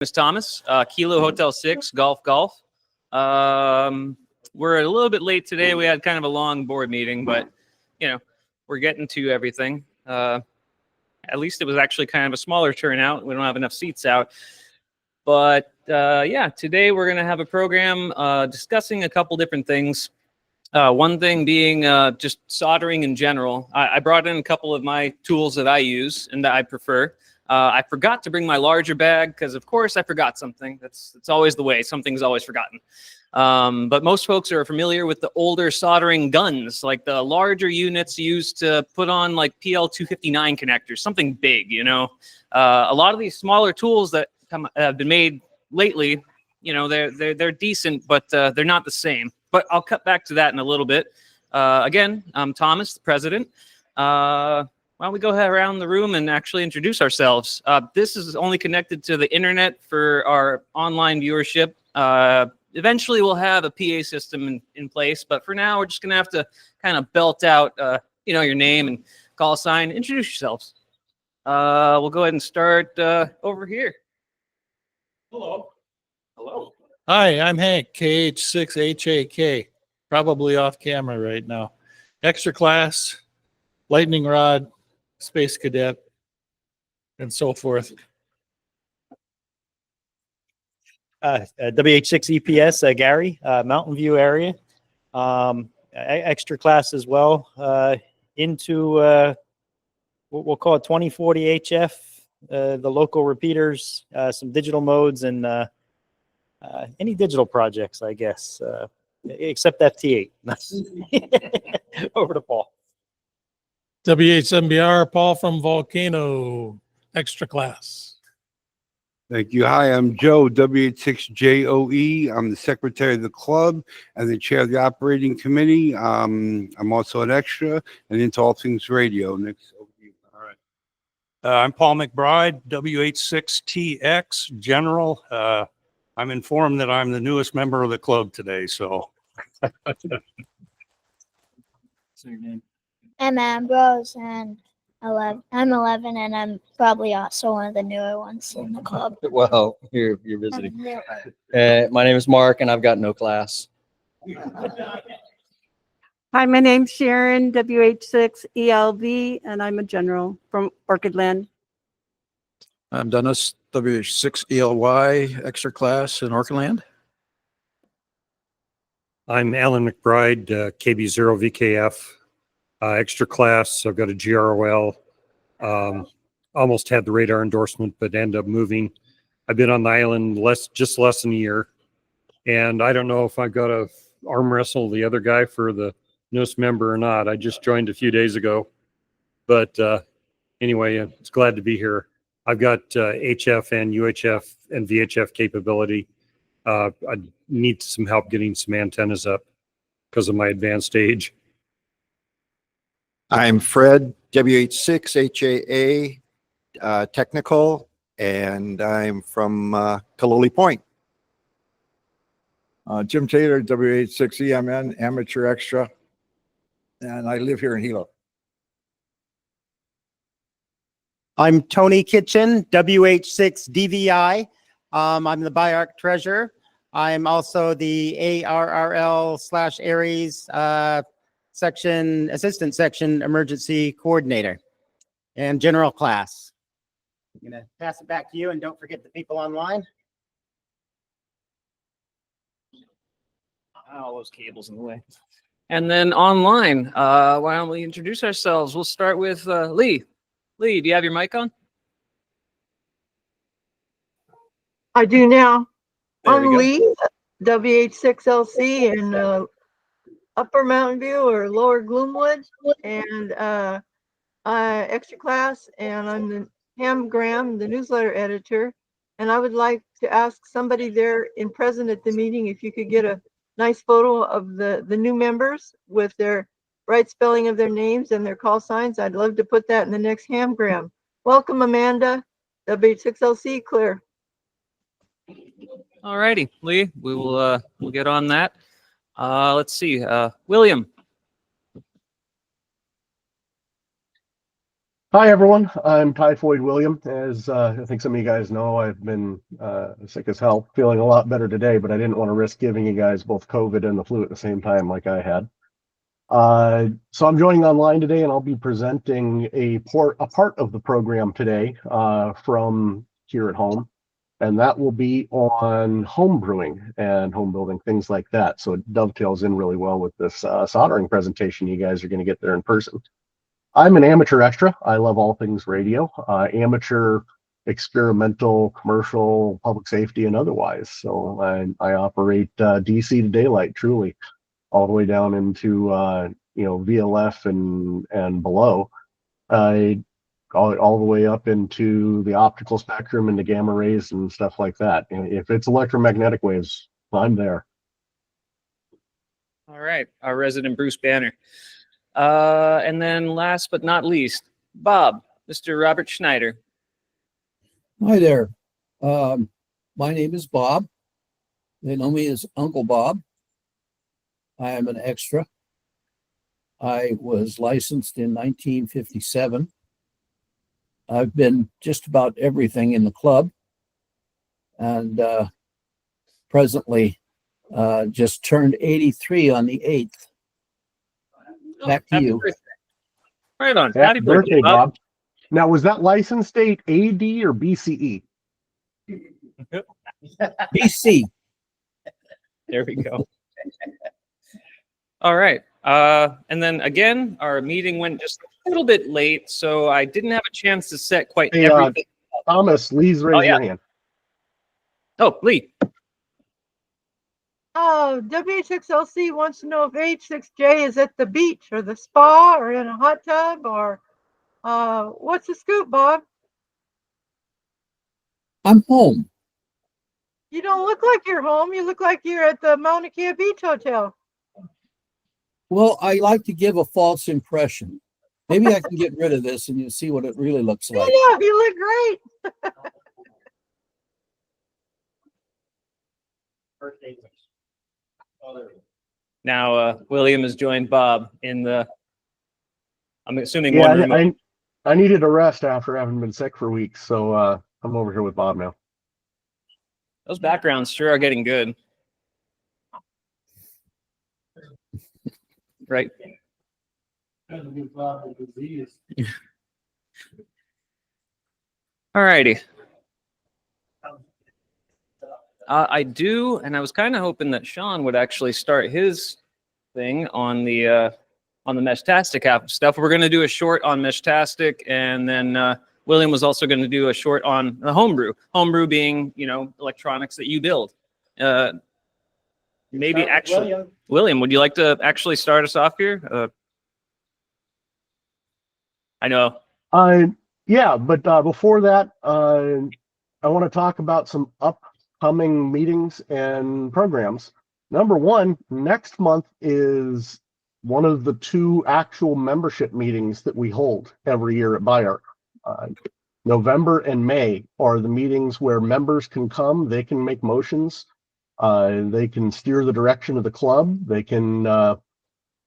is Thomas, Kilo Hotel 6, Golf Golf. We're a little bit late today. We had kind of a long board meeting, but, you know, we're getting to everything. At least it was actually kind of a smaller turnout. We don't have enough seats out. But, yeah, today we're going to have a program discussing a couple different things. One thing being just soldering in general. I brought in a couple of my tools that I use and that I prefer. I forgot to bring my larger bag because, of course, I forgot something. It's always the way. Something's always forgotten. But most folks are familiar with the older soldering guns, like the larger units used to put on like PL259 connectors, something big, you know. A lot of these smaller tools that have been made lately, you know, they're decent, but they're not the same. But I'll cut back to that in a little bit. Again, I'm Thomas, the president. Why don't we go around the room and actually introduce ourselves? This is only connected to the internet for our online viewership. Eventually, we'll have a PA system in place, but for now, we're just going to have to kind of belt out, you know, your name and call sign. Introduce yourselves. We'll go ahead and start over here. Hello. Hello. Hi, I'm Hank, KH6HAK, probably off camera right now. Extra class, lightning rod, space cadet, and so forth. WH6 EPS, Gary, Mountain View area. Extra class as well, into what we'll call it 2040 HF, the local repeaters, some digital modes, and any digital projects, I guess, except FT8. Over to Paul. WH7BR, Paul from Volcano, extra class. Thank you. Hi, I'm Joe, WH6JOE. I'm the secretary of the club and the chair of the operating committee. I'm also an extra and into all things radio. Next. All right. I'm Paul McBride, WH6TX General. I'm informed that I'm the newest member of the club today, so. What's your name? I'm Ambrose, and I'm 11, and I'm probably also one of the newer ones in the club. Well, you're visiting. My name is Mark, and I've got no class. Hi, my name's Sharon, WH6ELV, and I'm a general from Orchidland. I'm Dennis, WH6ELY, extra class in Orchidland. I'm Alan McBride, KB0VKF, extra class. I've got a GROL. Almost had the radar endorsement, but ended up moving. I've been on the island just less than a year. And I don't know if I got to arm wrestle the other guy for the newest member or not. I just joined a few days ago. But anyway, it's glad to be here. I've got HF and UHF and VHF capability. I need some help getting some antennas up because of my advanced age. I'm Fred, WH6HAA, technical, and I'm from Kaloli Point. Jim Taylor, WH6EMN, amateur extra, and I live here in Hilo. I'm Tony Kitchen, WH6DVI. I'm the BIARC treasurer. I'm also the ARRL/Aries assistant section emergency coordinator and general class. I'm going to pass it back to you, and don't forget the people online. All those cables in the way. And then online, why don't we introduce ourselves? We'll start with Lee. Lee, do you have your mic on? I do now. There we I'm go. Lee, WH6LC in Upper Mountain View or Lower Gloomwood, and extra class, and I'm the Ham Graham, the newsletter editor. And I would like to ask somebody there in present at the meeting if you could get a nice photo of the new members with their right spelling of their names and their call signs. I'd love to put that in the next Ham Graham. Welcome, Amanda, WH6LC, clear. All righty, Lee, we'll get on that. Let's see, William. Hi, everyone. I'm Typhoid William. As I think some of you guys know, I've been sick as hell, feeling a lot better today, but I didn't want to risk giving you guys both COVID and the flu at the same time like I had. So I'm joining online today, and I'll be presenting a part of the program today from here at home, and that will be on home brewing and home building, things like that. So it dovetails in really well with this soldering presentation you guys are going to get there in person. I'm an amateur extra. I love all things radio, amateur, experimental, commercial, public safety, and otherwise. So I operate DC to daylight, truly, all the way down into VLF and below. I all the way up into the optical spectrum and the gamma rays and stuff like that. And if it's electromagnetic waves, I'm there. All right, our resident Bruce Banner. And then last but not least, Bob, Mr. Robert Schneider. Hi there. My name is Bob. They know me as Uncle Bob. I am an extra. I was licensed in 1957. I've been just about everything in the club, and presently just turned 83 on the 8th. Back to you. Birthday. Right on. Happy birthday, Bob. Now, was that license date AD or BCE? BC. There we go. All right. And then again, our meeting went just a little bit late, so I didn't have a chance to set quite everything. Thomas, Lee's raising her hand. Oh, Lee. WH6LC wants to know if H6J is at the beach or the spa or in a hot tub or what's the scoop, Bob? I'm home. You don't look like you're home. You look like you're at the Mauna Kea Beach Hotel. Well, I like to give a false impression. Maybe I can get rid of this and you see what it really looks like. Yeah, you look great. Now, William has joined Bob in the, I'm assuming Yeah, one room. I needed a rest after having been sick for weeks, so I'm over here with Bob now. Those backgrounds sure are getting good. Right. All righty. I do, and I was kind of hoping that Sean would actually start his thing on the Meshtastic app stuff. We're going to do a short on Meshtastic, and then William was also going to do a short on the homebrew. Homebrew being, electronics that you build. Maybe actually, William, would you like to actually start us off here? I know. Yeah, but before that, I want to talk about some upcoming meetings and programs. Number one, next month is one of the 2 actual membership meetings that we hold every year at BIARC. November and May are the meetings where members can come, they can make motions, they can steer the direction of the club, they can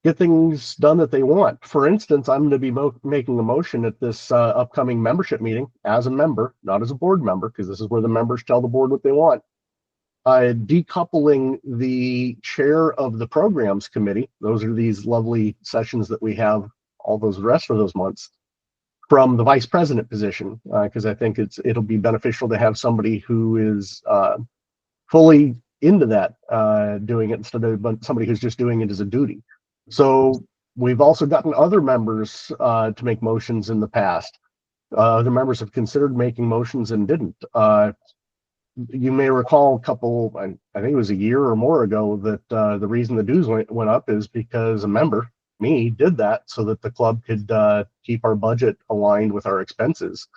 get things done that they want. For instance, I'm going to be making a motion at this upcoming membership meeting as a member, not as a board member, because this is where the members tell the board what they want. Decoupling the chair of the programs committee, those are these lovely sessions that we have all those rest of those months, from the vice president position, because I think it'll be beneficial to have somebody who is fully into that, doing it instead of somebody who's just doing it as a duty. So we've also gotten other members to make motions in the past. Other members have considered making motions and didn't. You may recall a couple, I think it was a year or more ago, that the reason the dues went up is because a member, me, did that so that the club could keep our budget aligned with our expenses.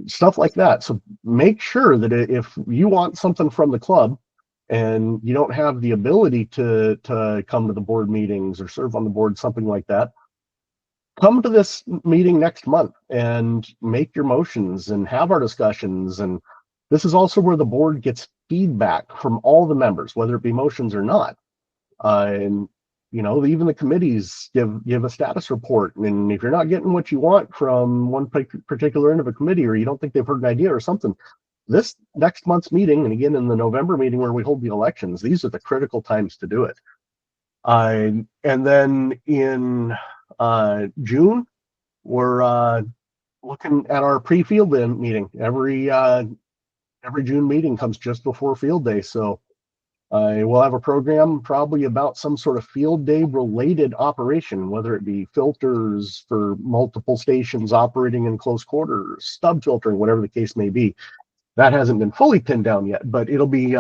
Stuff like that. So make sure that if you want something from the club and you don't have the ability to come to the board meetings or serve on the board, something like that, come to this meeting next month and make your motions and have our discussions. And this is also where the board gets feedback from all the members, whether it be motions or not. And Even the committees give a status report. And if you're not getting what you want from one particular end of a committee, or you don't think they've heard an idea or something, this next month's meeting, and again in the November meeting where we hold the elections, these are the critical times to do it. And then in June, we're looking at our pre-field day meeting. Every June meeting comes just before field day, so we'll have a program probably about some sort of field day related operation, whether it be filters for multiple stations operating in close quarters, stub filtering, whatever the case may be. That hasn't been fully pinned down yet, but it'll be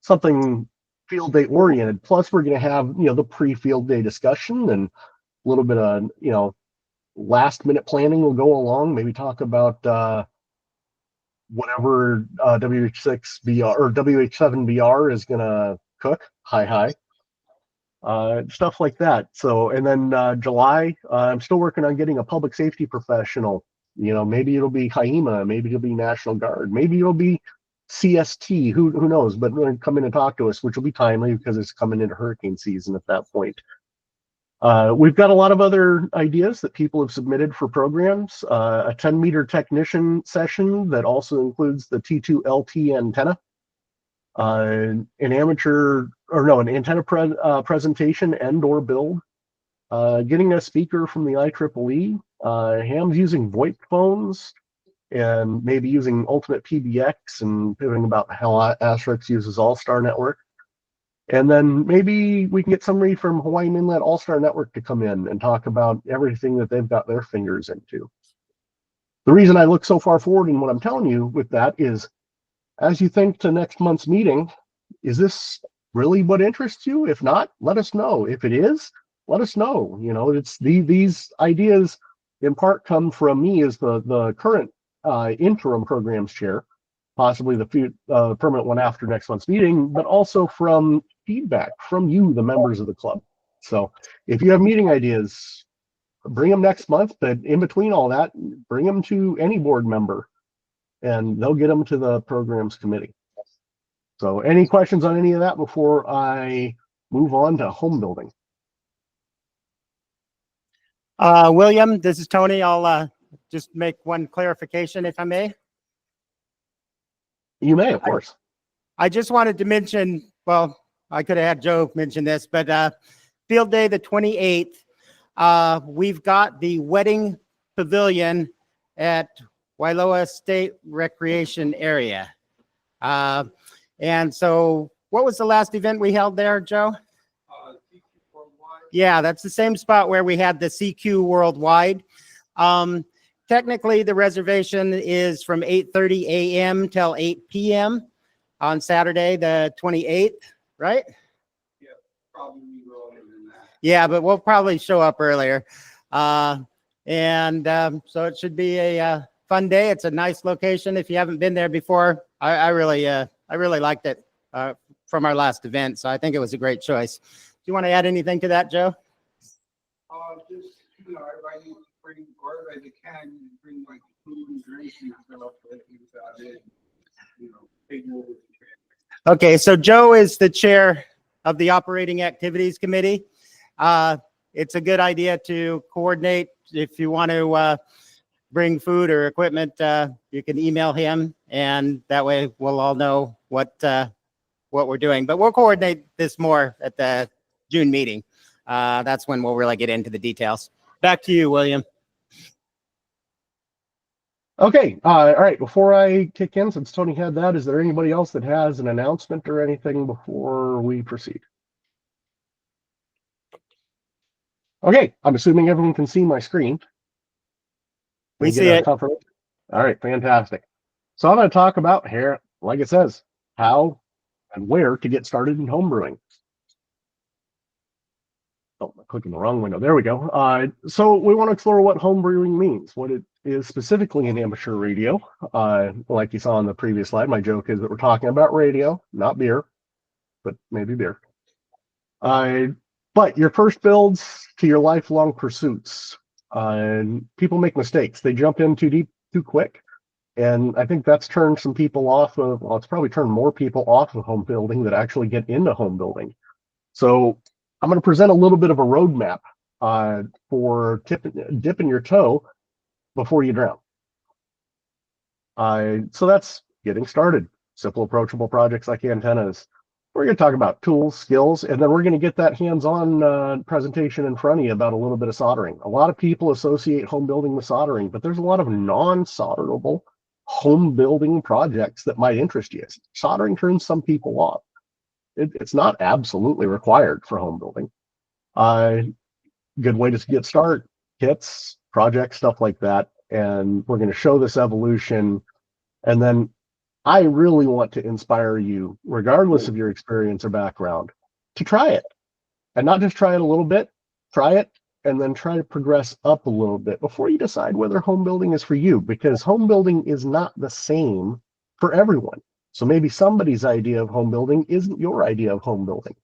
something field day oriented. Plus, we're going to have the pre-field day discussion and a little bit of last minute planning will go along. Maybe talk about whatever WH6BR or WH7BR is going to cook. Hi. Stuff like that. So, and then July, I'm still working on getting a public safety professional. Maybe it'll be HIEMA, maybe it'll be National Guard, maybe it'll be CST, who knows, but they're going to come in and talk to us, which will be timely because it's coming into hurricane season at that point. We've got a lot of other ideas that people have submitted for programs. A 10-meter technician session that also includes the T2LT antenna. An antenna presentation and or build. Getting a speaker from the IEEE. Ham's using VoIP phones and maybe using Ultimate PBX and doing about how Asterix uses All-Star Network. And then maybe we can get somebody from Hawaiian Inlet All-Star Network to come in and talk about everything that they've got their fingers into. The reason I look so far forward in what I'm telling you with that is, as you think to next month's meeting, is this really what interests you? If not, let us know. If it is, let us know. It's these ideas in part come from me as the current interim programs chair, possibly the permanent one after next month's meeting, but also from feedback from you, the members of the club. So if you have meeting ideas, bring them next month, but in between all that, bring them to any board member and they'll get them to the programs committee. So any questions on any of that before I move on to home building? William, this is Tony. I'll just make one clarification if I may. You may, of course. I just wanted to mention, well, I could have had Joe mention this, but field day the 28th, we've got the wedding pavilion at Wailoa State Recreation Area. And so what was the last event we held there, Joe? Yeah, that's the same spot where we had the CQ Worldwide. Technically, the reservation is from 8:30 a.m. till 8 p.m. on Saturday, the 28th, right? Yeah, probably earlier than that. Yeah, but we'll probably show up earlier. So it should be a fun day. It's a nice location. If you haven't been there before, I really liked it from our last event. So I think it was a great choice. Do you want to add anything to that, Joe? Just, everybody bring whatever they can, bring like food and drinks and stuff that Okay, so Joe is the chair of the Operating Activities Committee. It's a good idea to coordinate. If you want to bring food or equipment, you can email him, and that way we'll all know what we're doing. But we'll coordinate this more at the June meeting. That's when we'll really get into the details. Back to you, William. Okay, all right. Before I kick in, since Tony had that, is there anybody else that has an announcement or anything before we proceed? Okay, I'm assuming everyone can see my screen. We see it. All right, fantastic. So I'm going to talk about here, like it says, how and where to get started in homebrewing. Oh, I'm clicking the wrong window. There we go. So we want to explore what homebrewing means, what it is specifically in amateur radio. Like you saw on the previous slide, my joke is that we're talking about radio, not beer, but maybe beer. But your first builds to your lifelong pursuits. People make mistakes. They jump in too deep, too quick. And I think that's turned some people off of, well, it's probably turned more people off of home building that actually get into home building. So I'm going to present a little bit of a roadmap for dipping your toe before you drown. So that's getting started. Simple, approachable projects like antennas. We're going to talk about tools, skills, and then we're going to get that hands-on presentation in front of you about a little bit of soldering. A lot of people associate home building with soldering, but there's a lot of non-solderable home building projects that might interest you. Soldering turns some people off. It's not absolutely required for home building. Good way to get started, kits, projects, stuff like that. And we're going to show this evolution. And then I really want to inspire you, regardless of your experience or background, to try it. And not just try it a little bit, try it, and then try to progress up a little bit before you decide whether home building is for you, because home building is not the same for everyone. So maybe somebody's idea of home building isn't your idea of home building.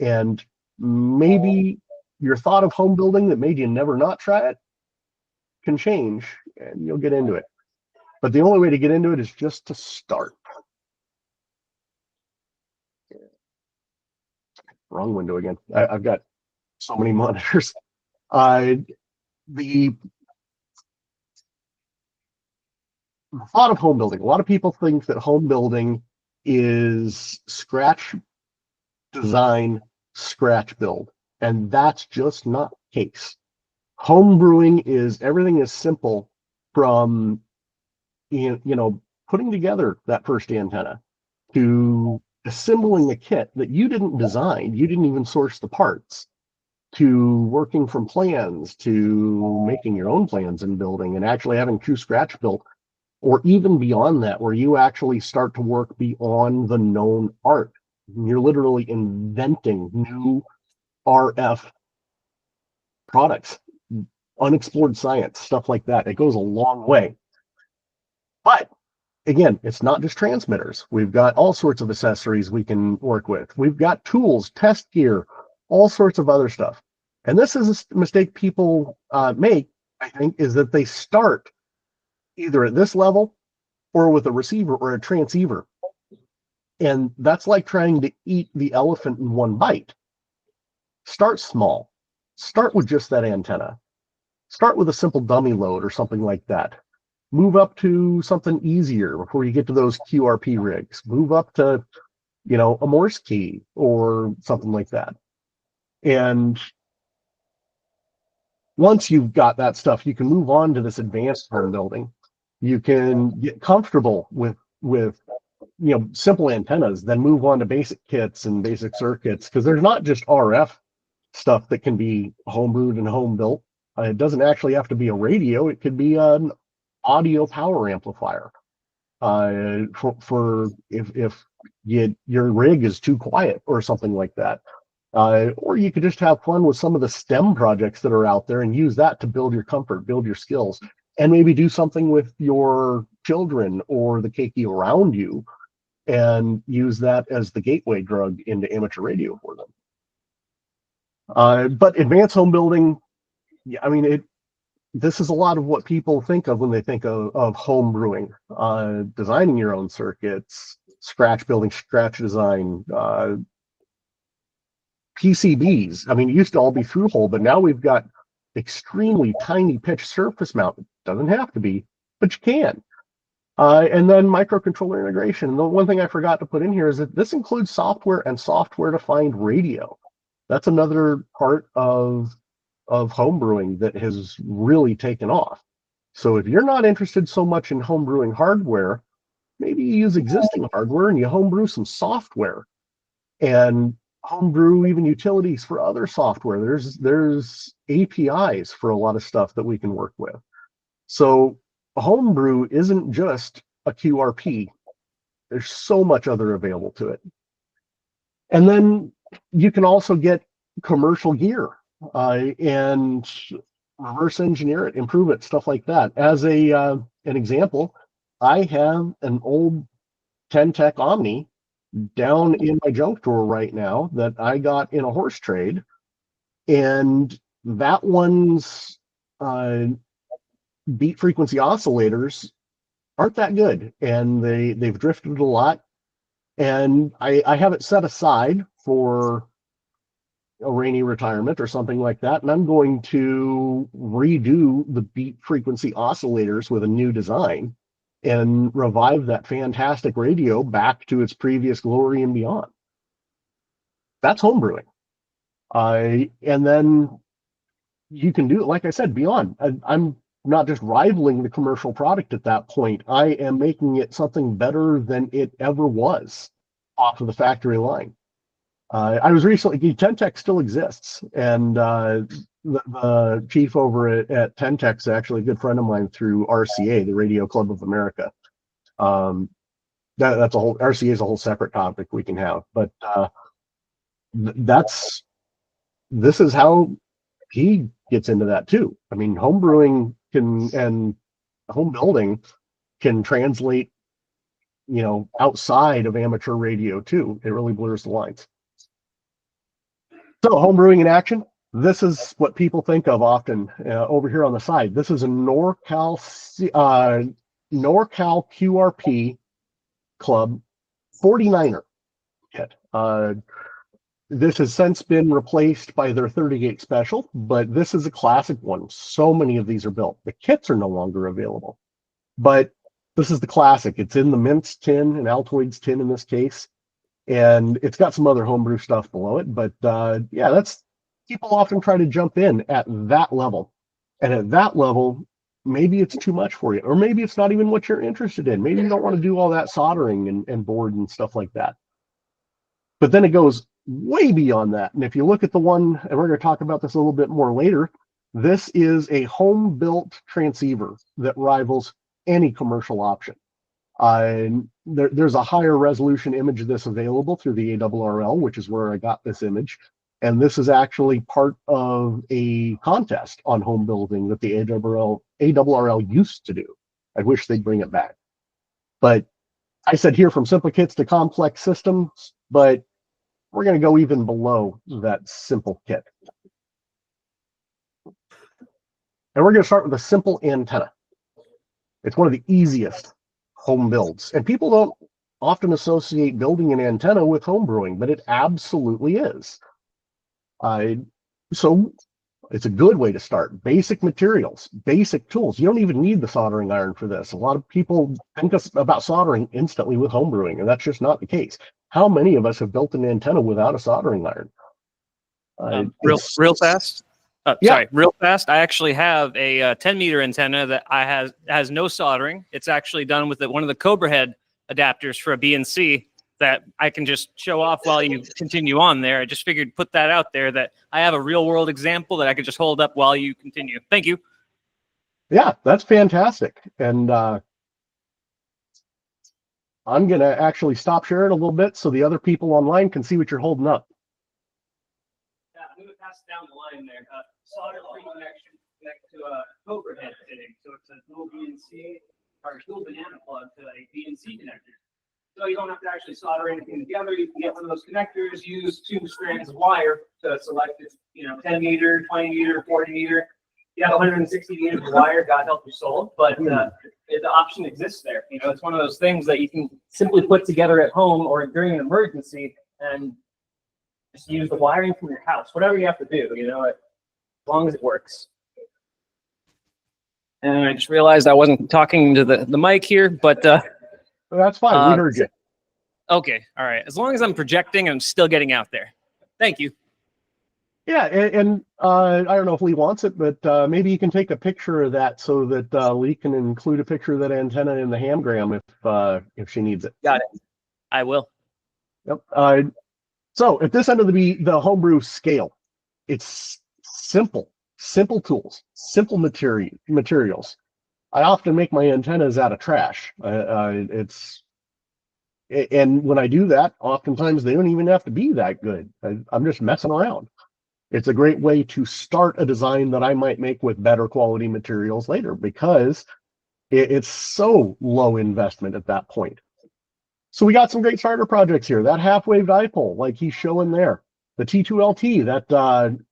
And maybe your thought of home building that made you never not try it can change and you'll get into it. But the only way to get into it is just to start. Wrong window again. I've got so many monitors. The thought of home building. A lot of people think that home building is scratch design, scratch build. And that's just not the case. Home brewing is everything is simple from putting together that first antenna to assembling a kit that you didn't design, you didn't even source the parts, to working from plans, to making your own plans and building and actually having true scratch built, or even beyond that, where you actually start to work beyond the known art. You're literally inventing new RF products, unexplored science, stuff like that. It goes a long way. But again, it's not just transmitters. We've got all sorts of accessories we can work with. We've got tools, test gear, all sorts of other stuff. And this is a mistake people make, I think, is that they start either at this level or with a receiver or a transceiver. And that's like trying to eat the elephant in one bite. Start small. Start with just that antenna. Start with a simple dummy load or something like that. Move up to something easier before you get to those QRP rigs. Move up to, a Morse key or something like that. And once you've got that stuff, you can move on to this advanced home building. You can get comfortable with simple antennas, then move on to basic kits and basic circuits, because there's not just RF stuff that can be homebrewed and home built. It doesn't actually have to be a radio. It could be an audio power amplifier. For if your rig is too quiet or something like that. Or you could just have fun with some of the STEM projects that are out there and use that to build your comfort, build your skills, and maybe do something with your children or the keiki around you and use that as the gateway drug into amateur radio for them. But advanced home building, this is a lot of what people think of when they think of home brewing, designing your own circuits, scratch building, scratch design, PCBs. It used to all be through hole, but now we've got extremely tiny pitch surface mount. It doesn't have to be, but you can. And then microcontroller integration. And the one thing I forgot to put in here is that this includes software and software-defined radio. That's another part of home brewing that has really taken off. So if you're not interested so much in home brewing hardware, maybe you use existing hardware and you home brew some software and homebrew even utilities for other software. There's APIs for a lot of stuff that we can work with. So homebrew isn't just a QRP. There's so much other available to it. And then you can also get commercial gear and reverse engineer it, improve it, stuff like that. As an example, I have an old 10-Tech Omni down in my junk drawer right now that I got in a horse trade, and that one's beat frequency oscillators aren't that good, and they've drifted a lot, and I have it set aside for a rainy retirement or something like that, and I'm going to redo the beat frequency oscillators with a new design and revive that fantastic radio back to its previous glory and beyond. That's homebrewing. And then you can do it, like I said, beyond. I'm not just rivaling the commercial product at that point. I am making it something better than it ever was off of the factory line. I was recently, Tentex still exists, and the chief over at Tentex is actually a good friend of mine through RCA, the Radio Club of America. That's a whole, RCA is a whole separate topic we can have, but this is how he gets into that too. I mean, home brewing and home building can translate, outside of amateur radio too. It really blurs the lines. So home brewing in action. This is what people think of often over here on the side. This is a NorCal QRP Club 49er kit. This has since been replaced by their 30-gate special, but this is a classic one. So many of these are built. The kits are no longer available, but this is the classic. It's in the Mintz tin, an Altoids tin in this case, and it's got some other homebrew stuff below it. But yeah, that's, people often try to jump in at that level, and at that level, maybe it's too much for you, or maybe it's not even what you're interested in. Maybe you don't want to do all that soldering and board and stuff like that. But then it goes way beyond that. And if you look at the one, and we're going to talk about this a little bit more later, this is a home-built transceiver that rivals any commercial option. There's a higher resolution image of this available through the ARRL, which is where I got this image. And this is actually part of a contest on home building that the ARRL used to do. I wish they'd bring it back. But I said here, from simple kits to complex systems, but we're going to go even below that simple kit. And we're going to start with a simple antenna. It's one of the easiest home builds. And people don't often associate building an antenna with home brewing, but it absolutely is. So it's a good way to start. Basic materials, basic tools. You don't even need the soldering iron for this. A lot of people think about soldering instantly with home brewing, and that's just not the case. How many of us have built an antenna without a soldering iron? Real fast. Sorry, real fast. I actually have a 10-meter antenna that has no soldering. It's actually done with one of the Cobra head adapters for a BNC that I can just show off while you continue on there. I just figured put that out there, that I have a real-world example that I could just hold up while you continue. Thank you. Yeah, that's fantastic. And I'm going to actually stop sharing a little bit so the other people online can see what you're holding up. Yeah, I'm going to pass it down the line there. Solder-free connection connect to a Cobra head fitting. So it's a dual BNC or dual banana plug to a BNC connector. So you don't have to actually solder anything together. You can get one of those connectors, use 2 strands of wire to select it, 10 meter, 20 meter, 40 meter. You have 160 meters of wire, God help your soul, but the option exists there. It's one of those things that you can simply put together at home or during an emergency and just use the wiring from your house, whatever you have to do, as long as it works. And I just realized I wasn't talking to the mic here, but that's fine. We heard you. Okay. All right. As long as I'm projecting, I'm still getting out there. Thank you. Yeah. And I don't know if Lee wants it, but maybe you can take a picture of that so that Lee can include a picture of that antenna in the hamgram if she needs it. Got it. I will. Yep. So at this end of the homebrew scale, it's simple tools, simple materials. I often make my antennas out of trash. And when I do that, oftentimes they don't even have to be that good. I'm just messing around. It's a great way to start a design that I might make with better quality materials later, because it's so low investment at that point. So we got some great starter projects here. That half-wave dipole, like he's showing there. The T2LT, that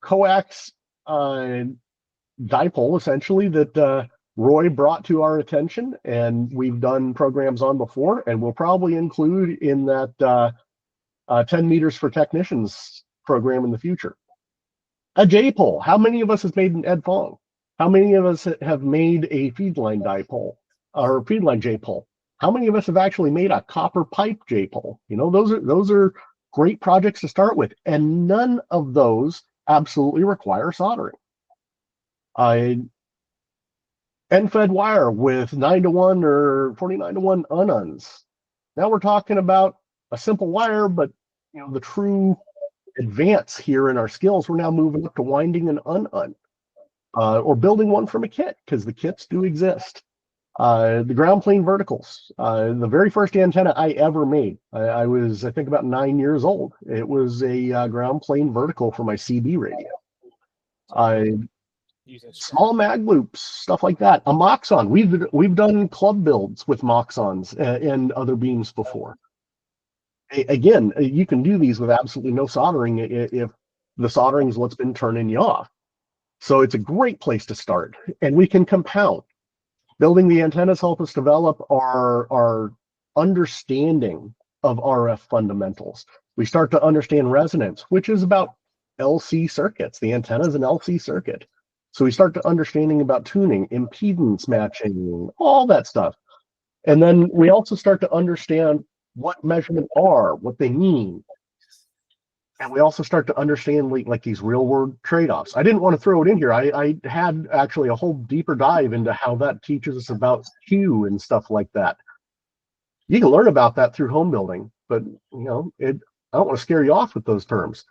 coax dipole, essentially, that Roy brought to our attention, and we've done programs on before, and we'll probably include in that 10 meters for technicians program in the future. A J-pole. How many of us has made an Ed Fong? How many of us have made a feedline dipole or feedline J-pole? How many of us have actually made a copper pipe J-pole? You know, those are great projects to start with, and none of those absolutely require soldering. End-fed wire with 9-to-1 or 49-to-1 ununs. Now we're talking about a simple wire, but you know, the true advance here in our skills, we're now moving up to winding an un or building one from a kit, because the kits do exist. The ground plane verticals. The very first antenna I ever made, I was, I think, about 9 years old. It was a ground plane vertical for my CB radio. Small mag loops, stuff like that. A Moxon. We've done club builds with Moxons and other beams before. Again, you can do these with absolutely no soldering if the soldering is what's been turning you off. So it's a great place to start, and we can compound. Building the antennas help us develop our understanding of RF fundamentals. We start to understand resonance, which is about LC circuits. The antenna is an LC circuit. So we start to understanding about tuning, impedance matching, all that stuff. And then we also start to understand what measurement are, what they mean. And we also start to understand like these real world trade-offs. I didn't want to throw it in here. I had actually a whole deeper dive into how that teaches us about Q and stuff like that. You can learn about that through home building, but you know, I don't want to scare you off with those terms.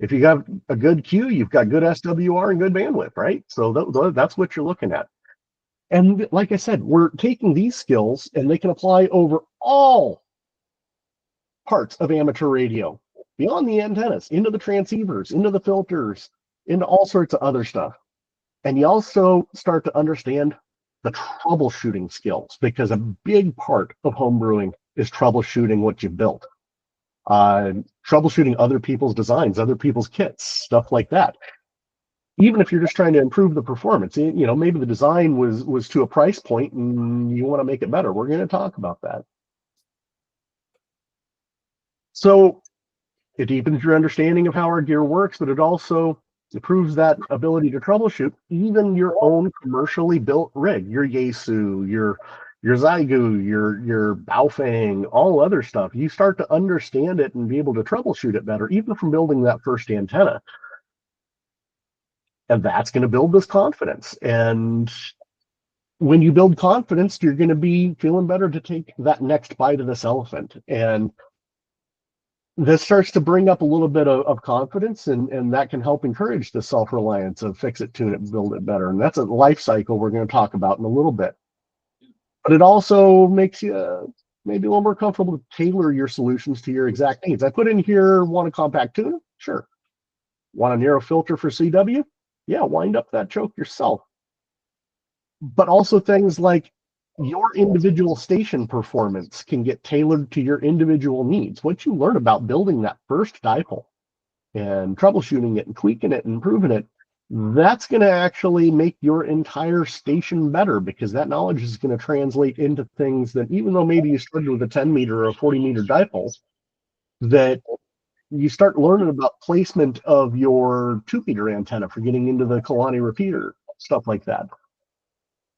If you have a good Q, you've got good SWR and good bandwidth, right? So that's what you're looking at. And like I said, we're taking these skills and they can apply over all parts of amateur radio, beyond the antennas, into the transceivers, into the filters, into all sorts of other stuff. And you also start to understand the troubleshooting skills, because a big part of homebrewing is troubleshooting what you built. Troubleshooting other people's designs, other people's kits, stuff like that. Even if you're just trying to improve the performance, you know, maybe the design was to a price point and you want to make it better. We're going to talk about that. So it deepens your understanding of how our gear works, but it also improves that ability to troubleshoot even your own commercially built rig, your Yaesu, your Zygu, your Baofeng, all other stuff. You start to understand it and be able to troubleshoot it better, even from building that first antenna. And that's going to build this confidence. And when you build confidence, you're going to be feeling better to take that next bite of this elephant. And this starts to bring up a little bit of confidence, and that can help encourage the self-reliance of fix it, tune it, build it better. And that's a life cycle we're going to talk about in a little bit. But it also makes you maybe a little more comfortable to tailor your solutions to your exact needs. I put in here, want a compact tuner? Sure. Want a narrow filter for CW? Yeah, wind up that choke yourself. But also things like your individual station performance can get tailored to your individual needs. What you learn about building that first dipole and troubleshooting it and tweaking it and improving it, that's going to actually make your entire station better, because that knowledge is going to translate into things that, even though maybe you started with a 10 meter or a 40 meter dipole, that you start learning about placement of your 2 meter antenna for getting into the Kalani repeater, stuff like that.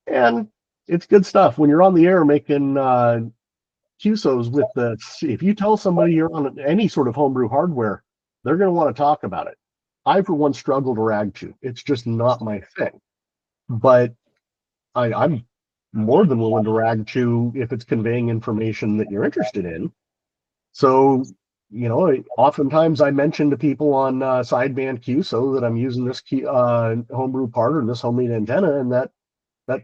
And it's good stuff. When you're on the air making QSOs with the, if you tell somebody you're on any sort of homebrew hardware, they're going to want to talk about it. I, for one, struggle to rag to. It's just not my thing. But I'm more than willing to rag to if it's conveying information that you're interested in. So, you know, oftentimes I mention to people on sideband QSO that I'm using this homebrew part or this homemade antenna, and that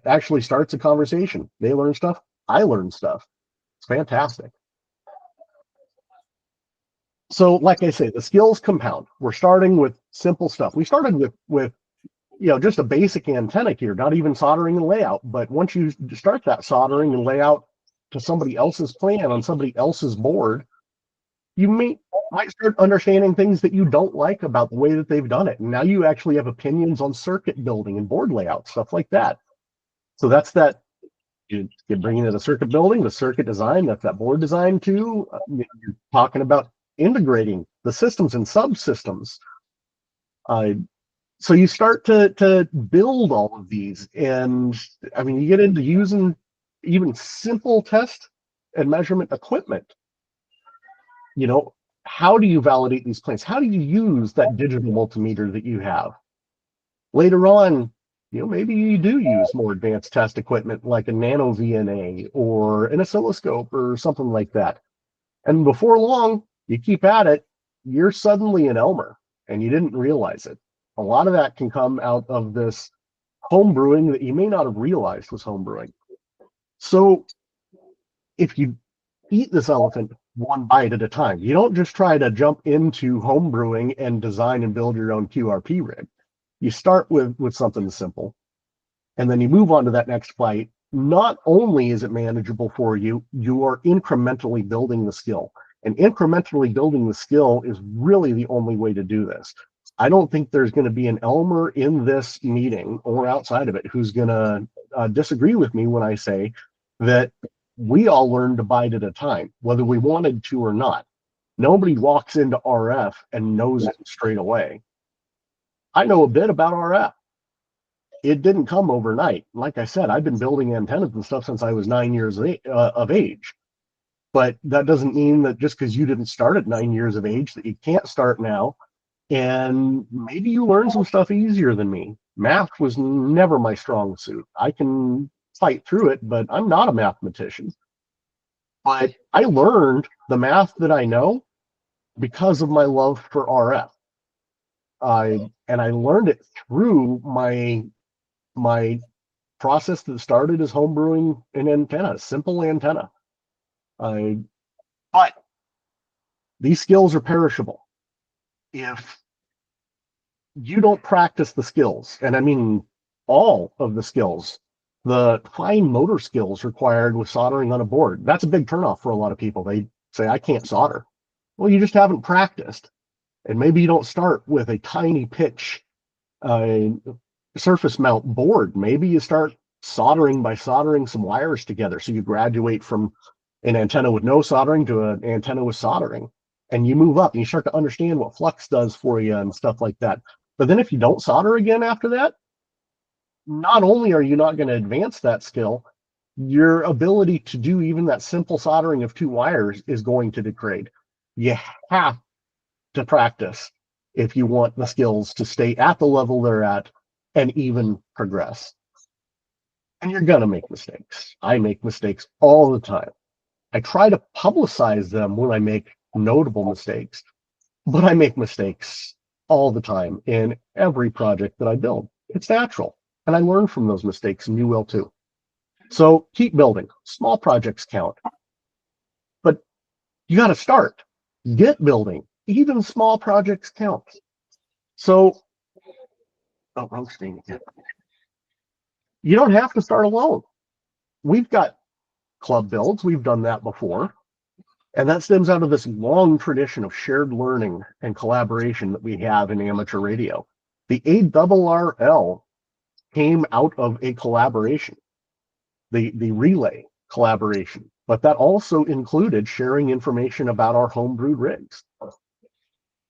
actually starts a conversation. They learn stuff. I learn stuff. It's fantastic. So, like I say, the skills compound. We're starting with simple stuff. We started with you know, just a basic antenna here, not even soldering and layout. But once you start that soldering and layout to somebody else's plan on somebody else's board, you might start understanding things that you don't like about the way that they've done it. And now you actually have opinions on circuit building and board layout, stuff like that. So that's that. You're bringing in the circuit building, the circuit design, that's that board design too. You're talking about integrating the systems and subsystems. So you start to build all of these, and I mean, you get into using even simple test and measurement equipment. You know, how do you validate these plants? How do you use that digital multimeter that you have? Later on, you know, maybe you do use more advanced test equipment like a nano VNA or an oscilloscope or something like that. And before long, you keep at it, you're suddenly an Elmer and you didn't realize it. A lot of that can come out of this home brewing that you may not have realized was home brewing. So if you eat this elephant one bite at a time, you don't just try to jump into home brewing and design and build your own QRP rig. You start with something simple, and then you move on to that next bite. Not only is it manageable for you, you are incrementally building the skill. And incrementally building the skill is really the only way to do this. I don't think there's going to be an Elmer in this meeting or outside of it who's going to disagree with me when I say that we all learned to bite at a time, whether we wanted to or not. Nobody walks into RF and knows it straight away. I know a bit about RF. It didn't come overnight. Like I said, I've been building antennas and stuff since I was 9 years of age. But that doesn't mean that just because you didn't start at 9 years of age that you can't start now. And maybe you learn some stuff easier than me. Math was never my strong suit. I can fight through it, but I'm not a mathematician. But I learned the math that I know because of my love for RF. And I learned it through my process that started as homebrewing an antenna, simple antenna. But these skills are perishable. If you don't practice the skills, and I mean all of the skills, the fine motor skills required with soldering on a board, that's a big turnoff for a lot of people. They say, I can't solder. Well, you just haven't practiced. And maybe you don't start with a tiny pitch surface mount board. Maybe you start soldering by soldering some wires together. So you graduate from an antenna with no soldering to an antenna with soldering. And you move up and you start to understand what flux does for you and stuff like that. But then if you don't solder again after that, not only are you not going to advance that skill, your ability to do even that simple soldering of two wires is going to degrade. You have to practice if you want the skills to stay at the level they're at and even progress. And you're going to make mistakes. I make mistakes all the time. I try to publicize them when I make notable mistakes, but I make mistakes all the time in every project that I build. It's natural. And I learn from those mistakes, and you will too. So keep building. Small projects count. But you got to start. Get building. Even small projects count. So, wrong screen again. You don't have to start alone. We've got club builds. We've done that before. And that stems out of this long tradition of shared learning and collaboration that we have in amateur radio. The ARRL came out of a collaboration, the relay collaboration, but that also included sharing information about our homebrewed rigs.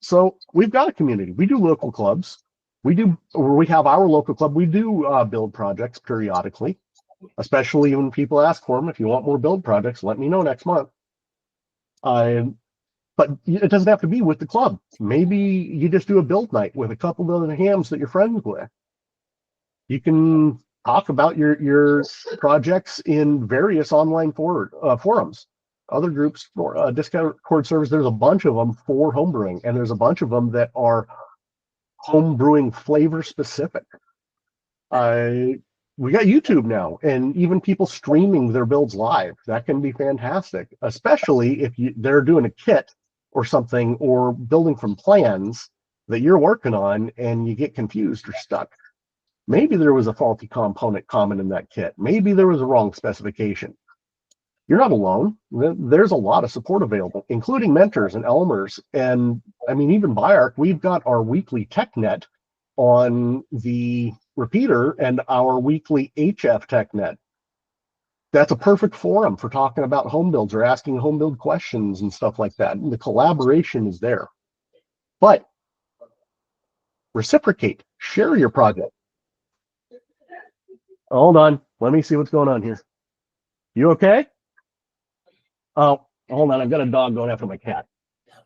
So we've got a community. We do local clubs. We have our local club. We do build projects periodically, especially when people ask for them. If you want more build projects, let me know next month. But it doesn't have to be with the club. Maybe you just do a build night with a couple of other hams that you're friends with. You can talk about your projects in various online forums, other groups, Discord servers. There's a bunch of them for homebrewing, and there's a bunch of them that are homebrewing flavor specific. We got YouTube now, and even people streaming their builds live. That can be fantastic, especially if they're doing a kit or something or building from plans that you're working on and you get confused or stuck. Maybe there was a faulty component common in that kit. Maybe there was a wrong specification. You're not alone. There's a lot of support available, including mentors and Elmers. And I mean, even BIARC, we've got our weekly TechNet on the repeater and our weekly HF TechNet. That's a perfect forum for talking about home builds or asking home build questions and stuff like that. And the collaboration is there. But reciprocate. Share your project. Hold on. Let me see what's going on here. You okay? Oh, hold on. I've got a dog going after my cat.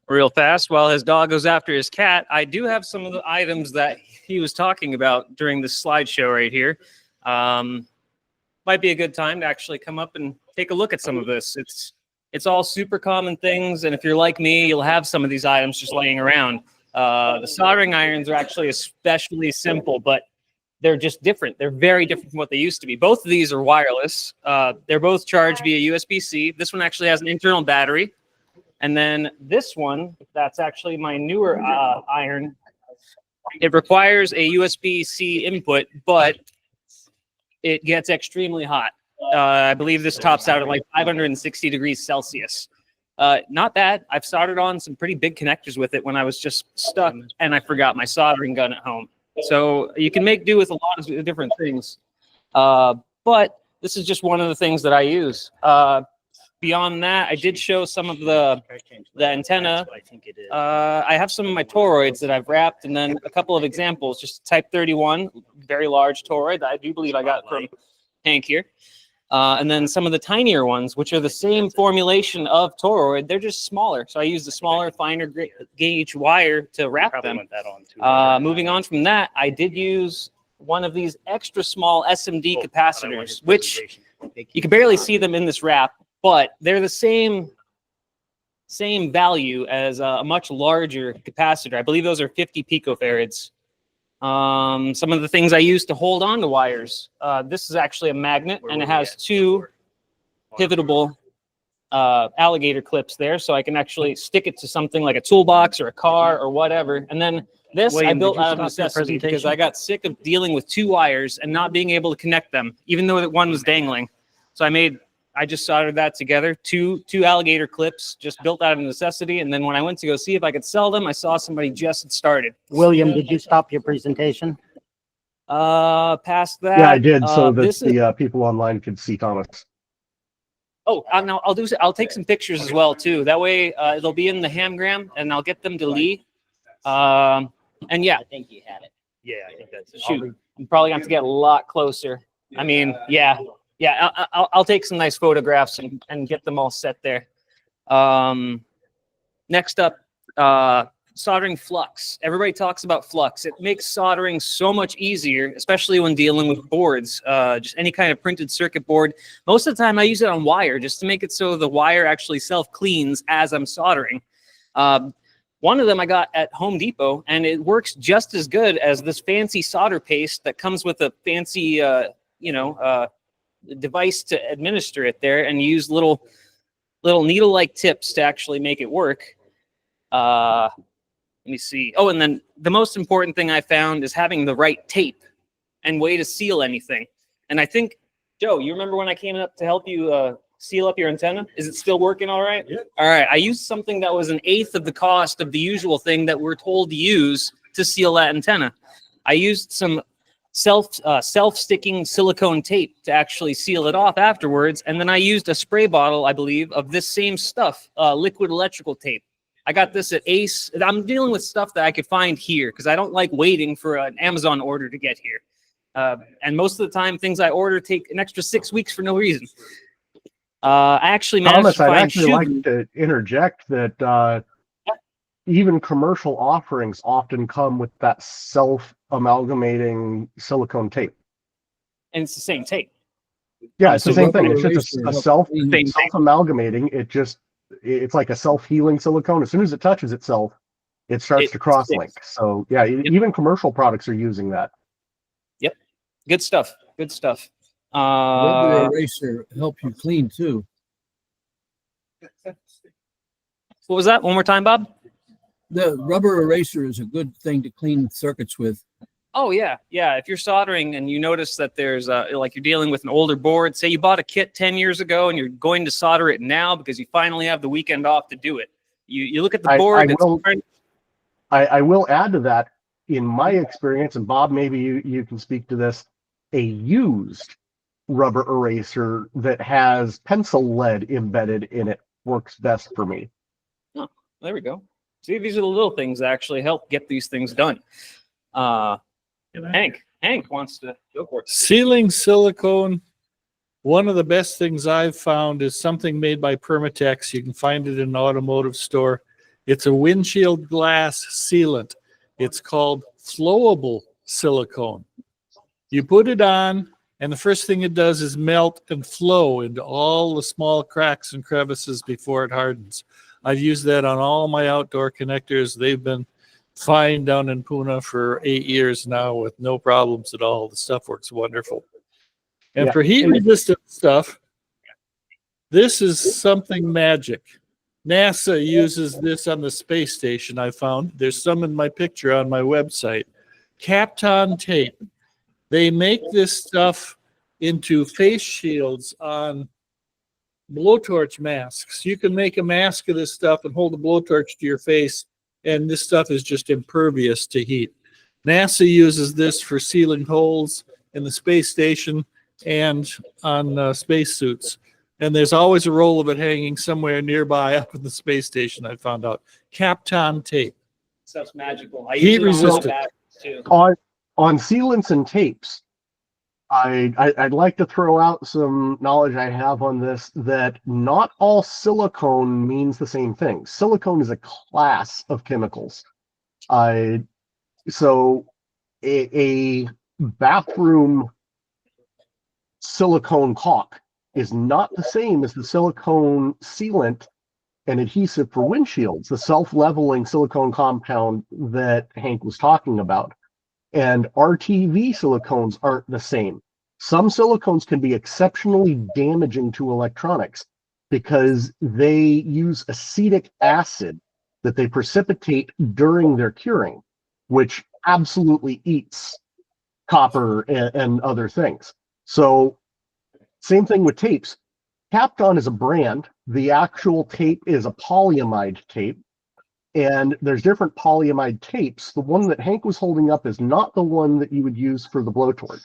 Real fast, while his dog goes after his cat, I do have some of the items that he was talking about during this slideshow right here. Might be a good time to actually come up and take a look at some of this. It's all super common things, and if you're like me, you'll have some of these items just laying around. The soldering irons are actually especially simple, but they're just different. They're very different from what they used to be. Both of these are wireless. They're both charged via USB-C. This one actually has an internal battery. And then this one, that's actually my newer iron. It requires a USB-C input, but it gets extremely hot. I believe this tops out at like 560 degrees Celsius. Not bad. I've soldered on some pretty big connectors with it when I was just stuck and I forgot my soldering gun at home. So you can make do with a lot of different things. But this is just one of the things that I use. Beyond that, I did show some of the antenna. I have some of my toroids that I've wrapped, and then a couple of examples. Just Type 31, very large toroid that I do believe I got from Hank here. And then some of the tinier ones, which are the same formulation of toroid. They're just smaller. So I use the smaller, finer gauge wire to wrap them. Moving on from that, I did use one of these extra small SMD capacitors, which you can barely see them in this wrap, but they're the same value as a much larger capacitor. I believe those are 50 picofarads. Some of the things I use to hold on to wires. This is actually a magnet, and it has two pivotable alligator clips there, so I can actually stick it to something like a toolbox or a car or whatever. And then this I built out of necessity because I got sick of dealing with two wires and not being able to connect them, even though that one was dangling. So I just soldered that together, two alligator clips, just built out of necessity. And then when I went to go see if I could sell them, I saw somebody just had started. William, did you stop your presentation? Past that. Yeah, I did, so that the people online could see Thomas. Oh, no, I'll take some pictures as well too. That way, they'll be in the Hamgram, and I'll get them to Lee. And yeah, I think you had it. Yeah, I think that's it. Shoot, I'm probably gonna have to get a lot closer. I mean, yeah, I'll take some nice photographs and get them all set there. Next up, soldering flux. Everybody talks about flux. It makes soldering so much easier, especially when dealing with boards, just any kind of printed circuit board. Most of the time I use it on wire just to make it so the wire actually self-cleans as I'm soldering. One of them I got at Home Depot, and it works just as good as this fancy solder paste that comes with a fancy, device to administer it there, and use little needle-like tips to actually make it work. Let me see. Oh, and then the most important thing I found is having the right tape and way to seal anything. And I think, Joe, you remember when I came up to help you seal up your antenna? Is it still working all right? Yeah. All right. I used something that was 1/8 of the cost of the usual thing that we're told to use to seal that antenna. I used some self-sticking silicone tape to actually seal it off afterwards. And then I used a spray bottle, I believe, of this same stuff, liquid electrical tape. I got this at Ace. I'm dealing with stuff that I could find here because I don't like waiting for an Amazon order to get here. And most of the time, things I order take an extra 6 weeks for no reason. I actually managed to find I'd actually like to interject that even commercial offerings often come with that self-amalgamating silicone tape. And it's the same tape. Yeah, it's the same thing. It's just a self-amalgamating. It's like a self-healing silicone. As soon as it touches itself, it starts to cross-link. So yeah, even commercial products are using that. Yep. Good stuff. Good stuff. Rubber eraser help you clean too. What was that? One more time, Bob? The rubber eraser is a good thing to clean circuits with. Oh yeah. If you're soldering and you notice that there's like you're dealing with an older board, say you bought a kit 10 years ago and you're going to solder it now because you finally have the weekend off to do it. You look at the board. I will add to that. In my experience, and Bob, maybe you can speak to this, a used rubber eraser that has pencil lead embedded in it works best for me. Oh, there we go. See, these are the little things that actually help get these things done. Hank wants to go for it. Sealing silicone. One of the best things I've found is something made by Permatex. You can find it in an automotive store. It's a windshield glass sealant. It's called flowable silicone. You put it on, and the first thing it does is melt and flow into all the small cracks and crevices before it hardens. I've used that on all my outdoor connectors. They've been fine down in Puna for 8 years now with no problems at all. The stuff works wonderful. And Yeah. for heat resistant stuff, this is something magic. NASA uses this on the space station, I found. There's some in my picture on my website. Kapton tape. They make this stuff into face shields on blowtorch masks. You can make a mask of this stuff and hold a blowtorch to your face, and this stuff is just impervious to heat. NASA uses this for sealing holes in the space station and on spacesuits. And there's always a roll of it hanging somewhere nearby up in the space station, I found out. Kapton tape. Stuff's magical. I Heat use it on my resistant. batteries, too. On sealants and tapes, I'd like to throw out some knowledge I have on this, that not all silicone means the same thing. Silicone is a class of chemicals. So a bathroom silicone caulk is not the same as the silicone sealant and adhesive for windshields, the self-leveling silicone compound that Hank was talking about. And RTV silicones aren't the same. Some silicones can be exceptionally damaging to electronics because they use acetic acid that they precipitate during their curing, which absolutely eats copper and other things. So same thing with tapes. Kapton is a brand. The actual tape is a polyamide tape. And there's different polyamide tapes. The one that Hank was holding up is not the one that you would use for the blowtorch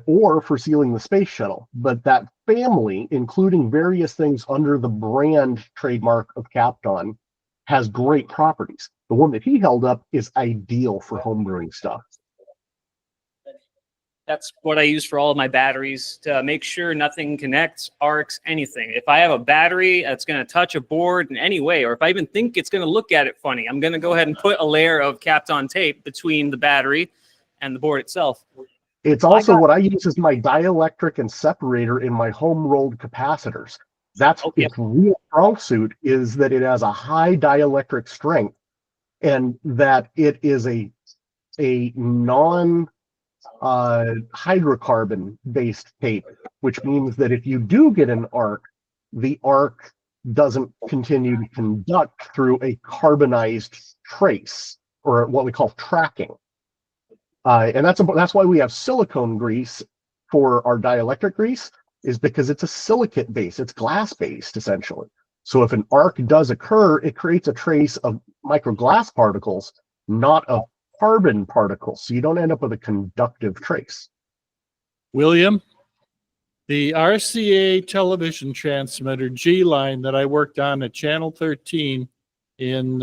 or for sealing the space shuttle. But that family, including various things under the brand trademark of Kapton, has great properties. The one that he held up is ideal for homebrewing stuff. That's what I use for all of my batteries to make sure nothing connects, arcs, anything. If I have a battery that's going to touch a board in any way, or if I even think it's going to look at it funny, I'm going to go ahead and put a layer of Kapton tape between the battery and the board itself. It's also what I use as my dielectric and separator in my home rolled capacitors. That's its real strong suit, is that it has a high dielectric strength and that it is a non hydrocarbon based tape, which means that if you do get an arc, the arc doesn't continue to conduct through a carbonized trace, or what we call tracking. And that's why we have silicone grease for our dielectric grease, is because it's a silicate base, it's glass based essentially. So if an arc does occur, it creates a trace of microglass particles, not of carbon particles, so you don't end up with a conductive trace. William, the RCA television transmitter G line that I worked on at Channel 13 in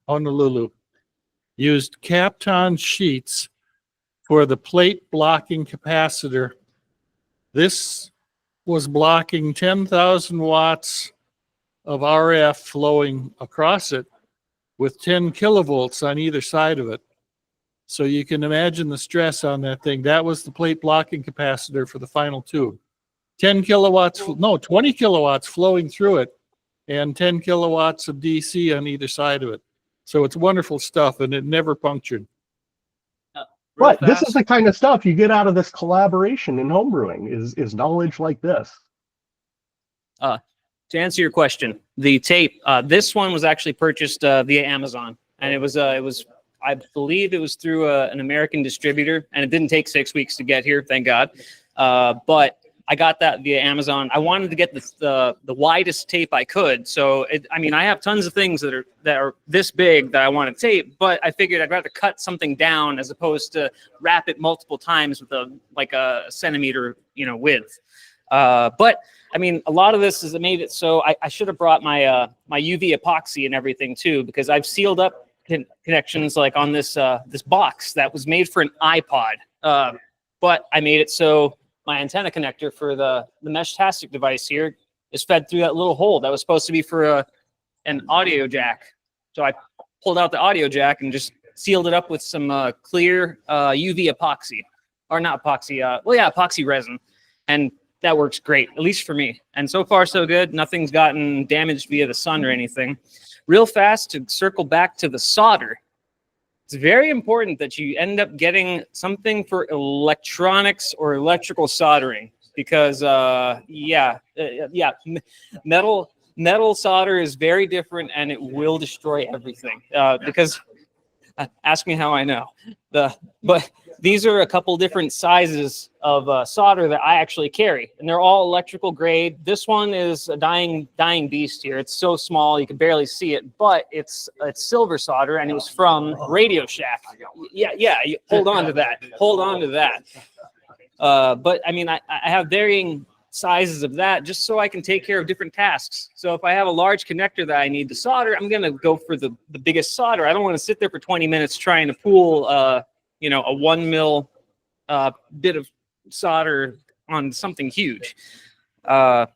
Honolulu used Kapton sheets for the plate blocking capacitor. This was blocking 10,000 watts of RF flowing across it with 10 kilovolts on either side of it. So you can imagine the stress on that thing. That was the plate blocking capacitor for the final tube. 10 kilowatts, no, 20 kilowatts flowing through it and 10 kilowatts of DC on either side of it. So it's wonderful stuff, and it never punctured. But this is the kind of stuff you get out of this collaboration in homebrewing, is knowledge like this. To answer your question, the tape, this one was actually purchased via Amazon, and it was I believe it was through an American distributor, and it didn't take 6 weeks to get here, thank God. But I got that via Amazon. I wanted to get the widest tape I could. So I mean, I have tons of things that are this big that I want to tape, but I figured I'd rather cut something down as opposed to wrap it multiple times with a centimeter, width. But I mean, a lot of this has made it so I should have brought my UV epoxy and everything too, because I've sealed up connections like on this this box that was made for an iPod, but I made it so my antenna connector for the Meshtastic device here is fed through that little hole that was supposed to be for an audio jack. So I pulled out the audio jack and just sealed it up with some clear UV epoxy, or not epoxy, well, yeah, epoxy resin. And that works great, at least for me. And so far, so good. Nothing's gotten damaged via the sun or anything. Real fast, to circle back to the solder, it's very important that you end up getting something for electronics or electrical soldering, because metal solder is very different, and it will destroy everything. Because ask me how I know. But these are a couple different sizes of solder that I actually carry, and they're all electrical grade. This one is a dying beast here. It's so small you can barely see it, but it's silver solder, and it was from Radio Shack. Yeah. Hold on to that. Hold on to that. But I mean, I have varying sizes of that just so I can take care of different tasks. So if I have a large connector that I need to solder, I'm going to go for the biggest solder. I don't want to sit there for 20 minutes trying to pull, a 1 mil bit of solder on something huge. But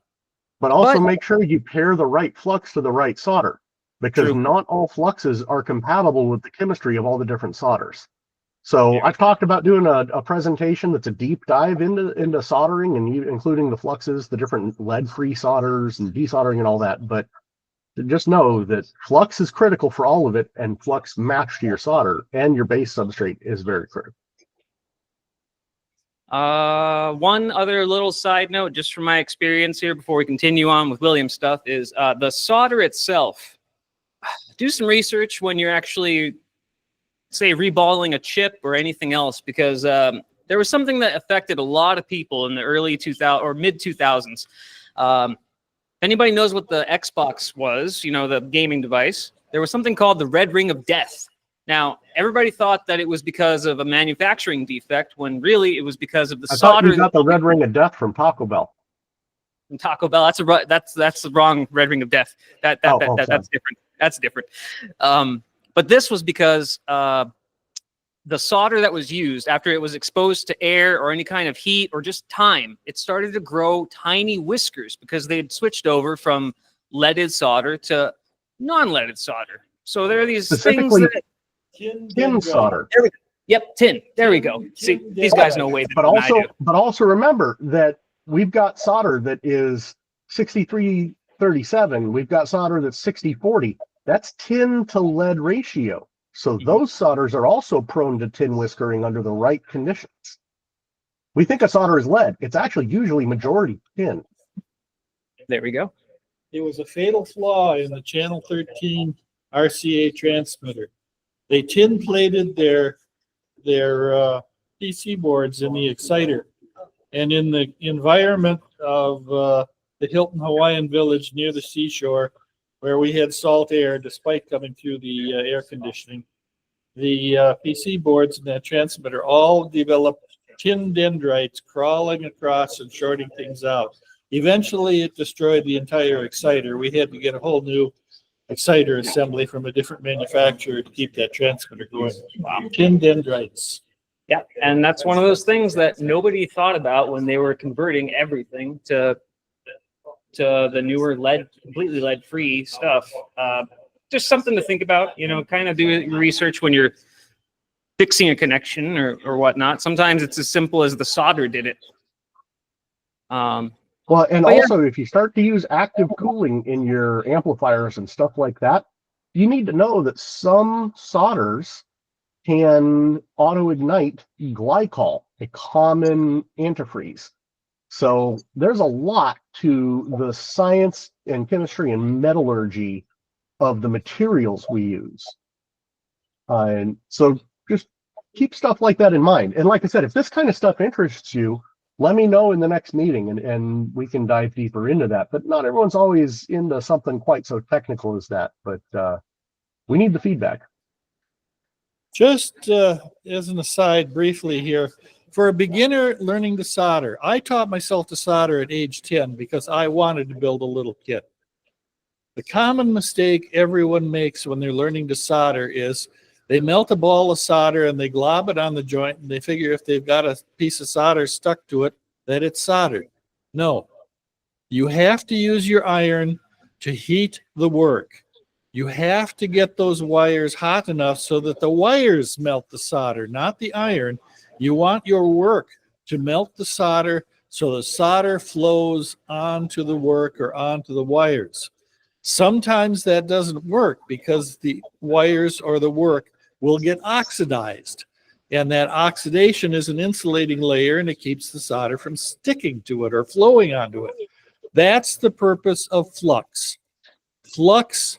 also make sure you pair the right flux to the right solder, because not all fluxes are compatible with the chemistry of all the different solders. So I've talked about doing a presentation that's a deep dive into soldering, and including the fluxes, the different lead-free solders and desoldering and all that. But just know that flux is critical for all of it, and flux matched to your solder and your base substrate is very critical. One other little side note, just from my experience here before we continue on with William's stuff, is the solder itself. Do some research when you're actually, say, reballing a chip or anything else, because there was something that affected a lot of people in the early 2000s or mid 2000s. If anybody knows what the Xbox was, the gaming device, there was something called the red ring of death. Now, everybody thought that it was because of a manufacturing defect, when really it was because of the solder. I thought you got the red ring of death from Taco Bell. From Taco Bell, that's the wrong red ring of death. That's different. That's different. But this was because the solder that was used, after it was exposed to air or any kind of heat or just time, it started to grow tiny whiskers, because they had switched over from leaded solder to non-leaded solder. So there are these things that tin solder. Yep, tin. There we go. See, these guys know way better than I do. But also remember that we've got solder that is 63-37. We've got solder that's 60-40. That's tin to lead ratio. So those solders are also prone to tin whiskering under the right conditions. We think a solder is lead. It's actually usually majority tin. There we go. It was a fatal flaw in the Channel 13 RCA transmitter. They tin plated their PC boards in the exciter, and in the environment of the Hilton Hawaiian Village near the seashore, where we had salt air despite coming through the air conditioning, the PC boards in that transmitter all developed tin dendrites crawling across and shorting things out. Eventually, it destroyed the entire exciter. We had to get a whole new exciter assembly from a different manufacturer to keep that transmitter going. Wow. Tin dendrites. Yeah, and that's one of those things that nobody thought about when they were converting everything to the newer lead, completely lead-free stuff. Just something to think about, kind of do your research when you're fixing a connection or whatnot. Sometimes it's as simple as the solder did it. Well, and also, if you start to use active cooling in your amplifiers and stuff like that, you need to know that some solders can auto-ignite glycol, a common antifreeze. So there's a lot to the science and chemistry and metallurgy of the materials we use. And so just keep stuff like that in mind. And like I said, if this kind of stuff interests you, let me know in the next meeting, and we can dive deeper into that. But not everyone's always into something quite so technical as that. But we need the feedback. Just as an aside briefly here, for a beginner learning to solder, I taught myself to solder at age 10 because I wanted to build a little kit. The common mistake everyone makes when they're learning to solder is they melt a ball of solder and they glob it on the joint and they figure if they've got a piece of solder stuck to it, that it's soldered. No, you have to use your iron to heat the work. You have to get those wires hot enough so that the wires melt the solder, not the iron. You want your work to melt the solder so the solder flows onto the work or onto the wires. Sometimes that doesn't work because the wires or the work will get oxidized. And that oxidation is an insulating layer and it keeps the solder from sticking to it or flowing onto it. That's the purpose of flux. Flux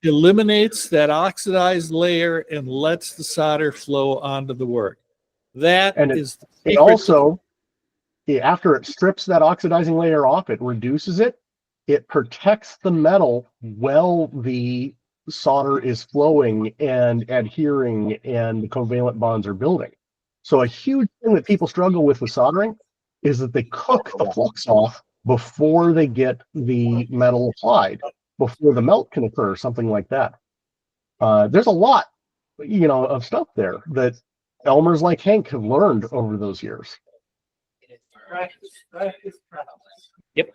eliminates that oxidized layer and lets the solder flow onto the work. That is the it secret. also, after it strips that oxidizing layer off, it reduces it. It protects the metal while the solder is flowing and adhering and the covalent bonds are building. So a huge thing that people struggle with soldering is that they cook the flux off before they get the metal applied, before the melt can occur, something like that. There's a lot, of stuff there that Elmers like Hank have learned over those years. Yep.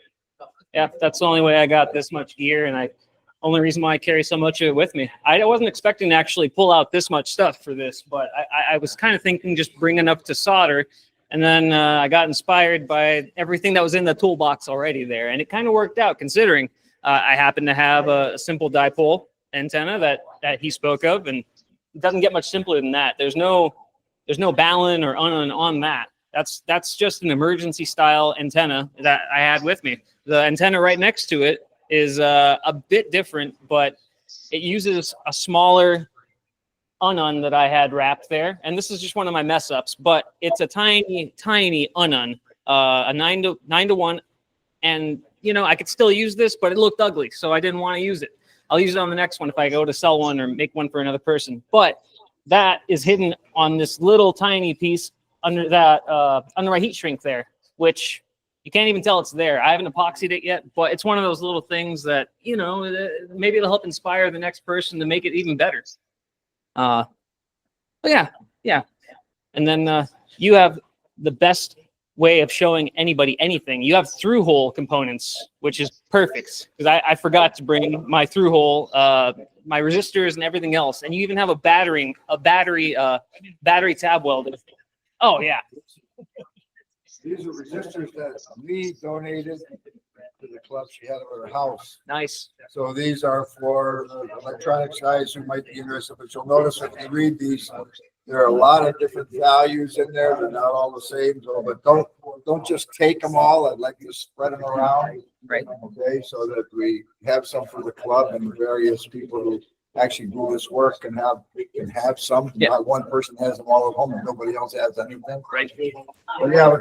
Yeah, that's the only way I got this much gear, and only reason why I carry so much of it with me. I wasn't expecting to actually pull out this much stuff for this, but I was kind of thinking just bring enough to solder, and then I got inspired by everything that was in the toolbox already there, and it kind of worked out considering I happen to have a simple dipole antenna that he spoke of, and it doesn't get much simpler than that. There's no balun or on that. That's just an emergency style antenna that I had with me. The antenna right next to it is a bit different, but it uses a smaller unun that I had wrapped there. And this is just one of my mess ups, but it's a tiny, tiny unun, a 9-to-1. And, I could still use this, but it looked ugly. So I didn't want to use it. I'll use it on the next one if I go to sell one or make one for another person. But that is hidden on this little tiny piece under my heat shrink there, which you can't even tell it's there. I haven't epoxied it yet, but it's one of those little things that, maybe it'll help inspire the next person to make it even better. But yeah. And then you have the best way of showing anybody anything. You have through hole components, which is perfect because I forgot to bring my through hole, my resistors and everything else. And you even have a battery tab welder. Oh yeah. These are resistors that Lee donated to the club she had at her house. Nice. So these are for electronics guys who might be interested, but you'll notice if you read these, there are a lot of different values in there. They're not all the same. So, but don't just take them all. I'd like to spread them around. Right. Okay, so that we have some for the club and various people who actually do this work can have some. Yeah. Not one person has them all at home and nobody else has anything. Right. But yeah,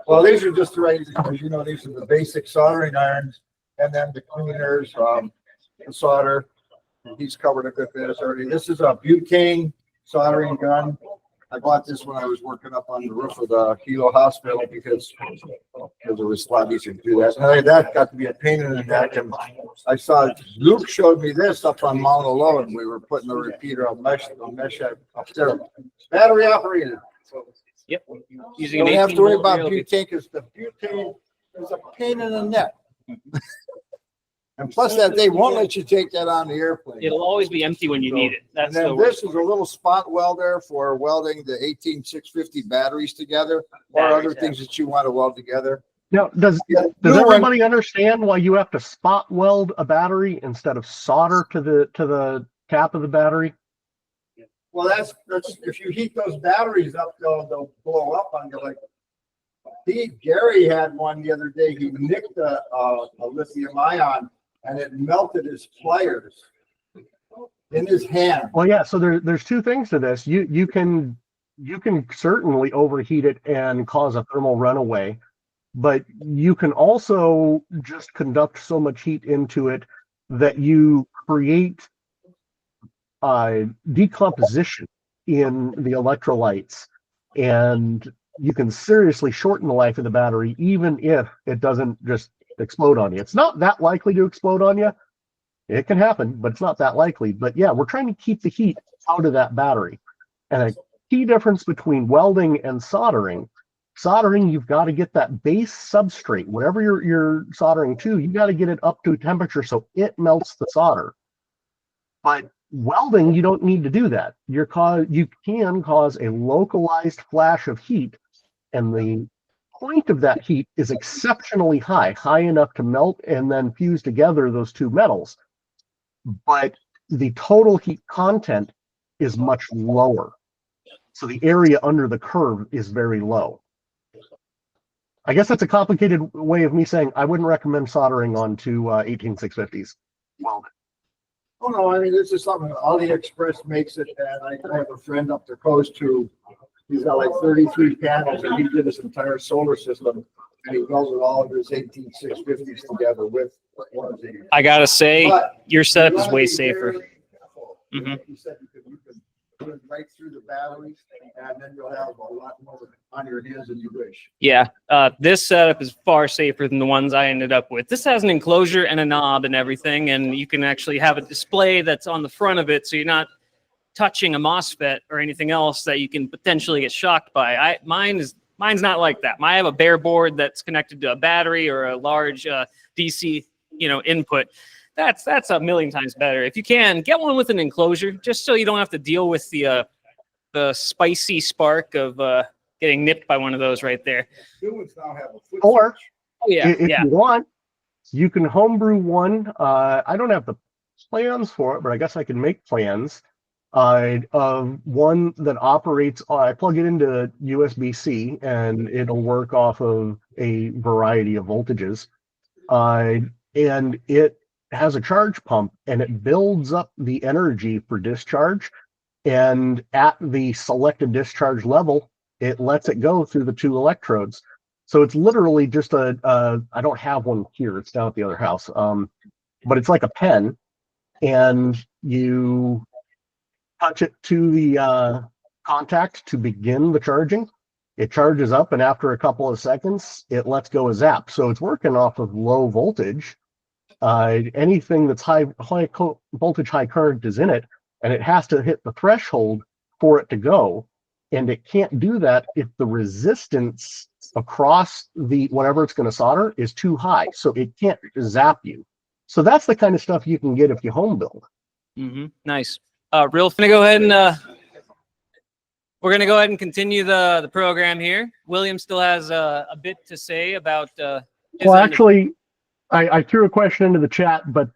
well, these are just the right, these are the basic soldering irons, and then the cleaners, the solder. He's covered a good bit already. This is a butane soldering gun. I bought this when I was working up on the roof of the Hilo Hospital because it was a lot easier to do that. And that got to be a pain in the neck. And I saw Luke showed me this up on Mauna Loa, and we were putting a repeater on mesh up there, battery operated. So yep. You don't have to worry about butane because the butane is a pain in the neck. And plus that they won't let you take that on the airplane. It'll always be empty when you need it. And then this is a little spot welder for welding the 18650 batteries together or other things that you want to weld together. Now, does everybody understand why you have to spot weld a battery instead of solder to the cap of the battery? Well, that's if you heat those batteries up, they'll blow up on you. Like Gary had one the other day. He nicked a lithium ion, and it melted his pliers in his hand. Well, yeah. So there's two things to this. You can certainly overheat it and cause a thermal runaway, but you can also just conduct so much heat into it that you create decomposition in the electrolytes, and you can seriously shorten the life of the battery, even if it doesn't just explode on you. It's not that likely to explode on you. It can happen, but it's not that likely. But yeah, we're trying to keep the heat out of that battery. And a key difference between welding and soldering, you've got to get that base substrate, whatever you're soldering to, you got to get it up to temperature so it melts the solder. But welding, you don't need to do that. You can cause a localized flash of heat, and the point of that heat is exceptionally high enough to melt and then fuse together those two metals. But the total heat content is much lower. So the area under the curve is very low. I guess that's a complicated way of me saying I wouldn't recommend soldering onto 18650s. Well, Oh, no, I mean, this is something, AliExpress makes it, and I have a friend up the coast who, he's got like 33 panels, and he did his entire solar system, and he welded all of his 18650s together with one of the. I gotta say, But your setup you is gotta way be safer. very careful. Mhm. Like you said, you can put it right through the batteries, and then you'll have a lot more on your hands than you wish. Yeah, this setup is far safer than the ones I ended up with. This has an enclosure and a knob and everything, and you can actually have a display that's on the front of it, so you're not touching a MOSFET or anything else that you can potentially get shocked by. Mine's not like that. I have a bare board that's connected to a battery or a large DC, input. That's a million times better. If you can, get one with an enclosure, just so you don't have to deal with the spicy spark of getting nipped by one of those right there. New ones now have a foot or Oh yeah, if yeah. you want, you can homebrew one. I don't have the plans for it, but I guess I can make plans of one that operates. I plug it into USB-C, and it'll work off of a variety of voltages. And it has a charge pump, and it builds up the energy for discharge. And at the selected discharge level, it lets it go through the two electrodes. So it's literally just I don't have one here. It's down at the other house. But it's like a pen, and you touch it to the contact to begin the charging. It charges up, and after a couple of seconds, it lets go a zap. So it's working off of low voltage. Anything that's high voltage, high current is in it, and it has to hit the threshold for it to go. And it can't do that if the resistance across the whatever it's going to solder is too high. So it can't zap you. So that's the kind of stuff you can get if you home build. Mm-hmm. Nice. We're gonna go ahead and continue the program here. William still has a bit to say about. Well, actually, I threw a question into the chat, but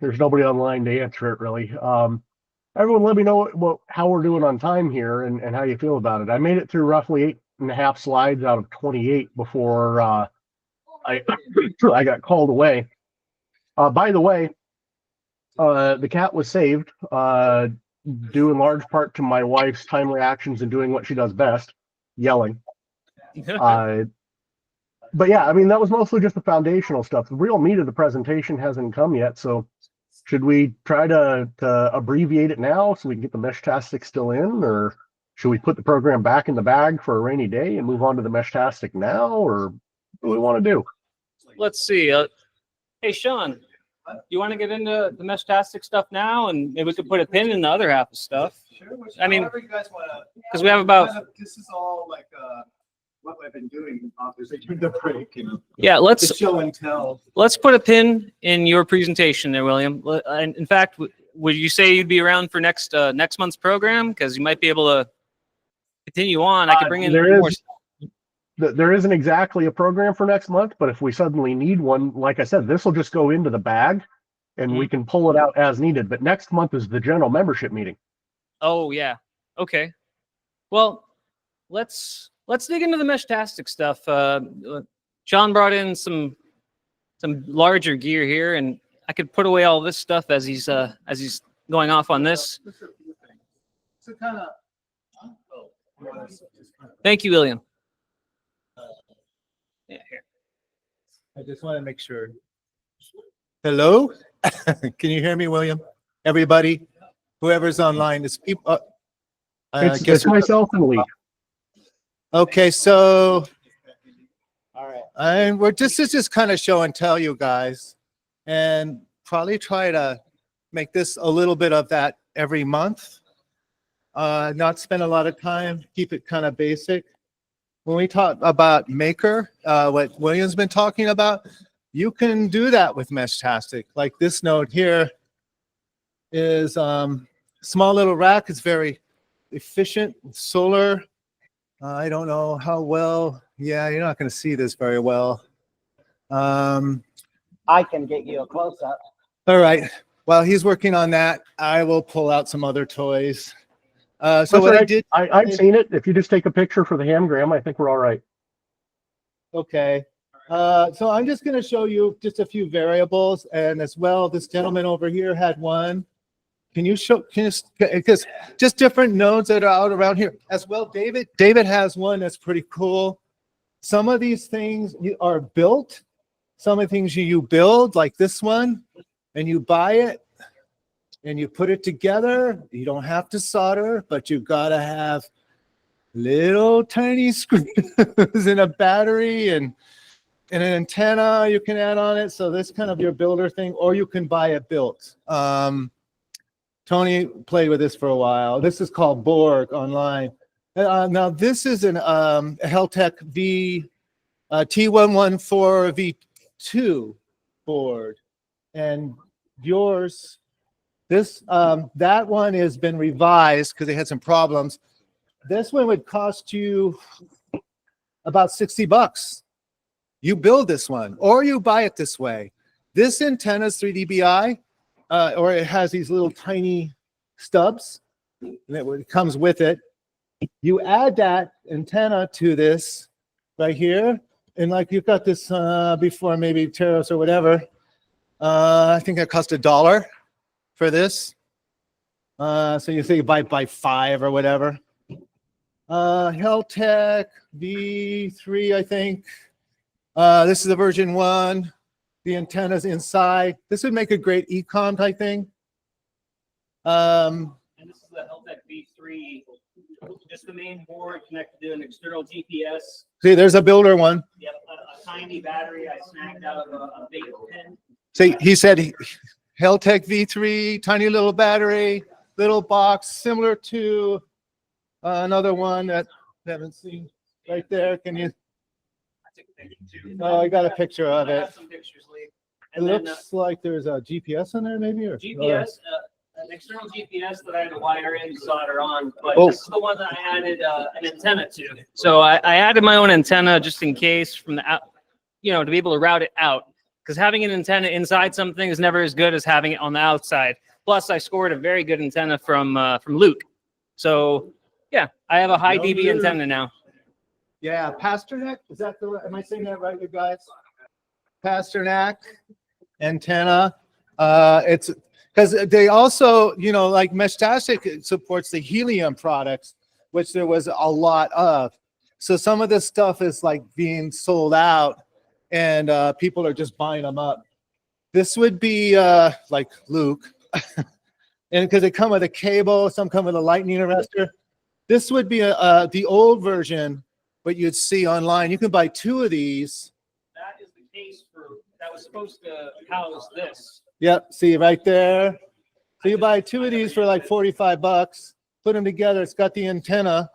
there's nobody online to answer it really. Everyone, let me know how we're doing on time here and how you feel about it. I made it through roughly 8.5 slides out of 28 before I got called away. By the way, the cat was saved due in large part to my wife's timely actions and doing what she does best, yelling. But yeah, I mean, that was mostly just the foundational stuff. The real meat of the presentation hasn't come yet, so should we try to abbreviate it now so we can get the Meshtastic still in, or should we put the program back in the bag for a rainy day and move on to the Meshtastic now, or what do we want to do? Let's see. Hey, Sean, you want to get into the Meshtastic stuff now, and maybe we could put a pin in the other half of stuff? Sure, I mean, however you guys want to. because we have about. This is all like what I've been doing, obviously, during the break. Yeah, let's show and tell. Let's put a pin in your presentation there, William. In fact, would you say you'd be around for next month's program? Because you might be able to continue on. I could bring in more. There isn't exactly a program for next month, but if we suddenly need one, like I said, this will just go into the bag, and we can pull it out as needed. But next month is the general membership meeting. Oh yeah. Okay. Well, let's dig into the Meshtastic stuff. John brought in some larger gear here, and I could put away all this stuff as he's going off on this. So kind of. Thank you, William. Yeah, here. I just want to make sure. Hello, can you hear me, William? Everybody, whoever's online, is people. It's myself and Lee. Okay, so. All right. And this is just kind of show and tell you guys, and probably try to make this a little bit of that every month. Not spend a lot of time, keep it kind of basic. When we talk about Maker, what William's been talking about, you can do that with Meshtastic. Like this node here is small little rack. It's very efficient with solar. I don't know how well. Yeah, you're not going to see this very well. I can get you a close up. All right. While he's working on that, I will pull out some other toys. So what I did, I've seen it. If you just take a picture for the hamgram, I think we're all right. okay. So I'm just going to show you just a few variables, and as well, this gentleman over here had one. Can you show? Because just different nodes that are out around here as well. David has one that's pretty cool. Some of these things are built. Some of the things you build, like this one, and you buy it and you put it together. You don't have to solder, but you gotta have little tiny screws and a battery and an antenna you can add on it. So this kind of your builder thing, or you can buy it built. Tony played with this for a while. This is called Borg online. Now this is an Heltec T114 V2 board, and yours, this that one has been revised because they had some problems. This one would cost you about $60. You build this one, or you buy it this way. This antenna is 3 dBi, or it has these little tiny stubs, and it comes with it. You add that antenna to this right here, and like you've got this before, maybe tariffs or whatever. I think it cost $1 for this. So you say you buy it by 5 or whatever. Heltec V3, I think. This is the version 1. The antenna's inside. This would make a great e-com type thing. And this is the Heltec V3, just the main board connected to an external GPS. See, there's a builder one. Yep, a tiny battery I snagged out of a vape pen. See, he said Heltec V3, tiny little battery, little box, similar to another one that I haven't seen right there. Can you? Oh, I got a picture of it. It looks like there's a GPS in there, maybe, or GPS, an external GPS that I had to wire in, solder on, but Oh. this is the one that I added an antenna to. So I added my own antenna just in case from the out, to be able to route it out. Because having an antenna inside something is never as good as having it on the outside. Plus, I scored a very good antenna from Luke. So yeah, I have a high dB antenna now. Yeah, Pasternak. Is that the? Am I saying that right, you guys? Pasternak antenna. It's because they also, like Meshtastic supports the helium products, which there was a lot of. So some of this stuff is like being sold out, and people are just buying them up. This would be like Luke, and because they come with a cable, some come with a lightning arrestor. This would be the old version, but you'd see online. You can buy 2 of these. That is the case that was supposed to house this. Yep, see right there. So you buy 2 of these for like $45. Put them together. It's got the antenna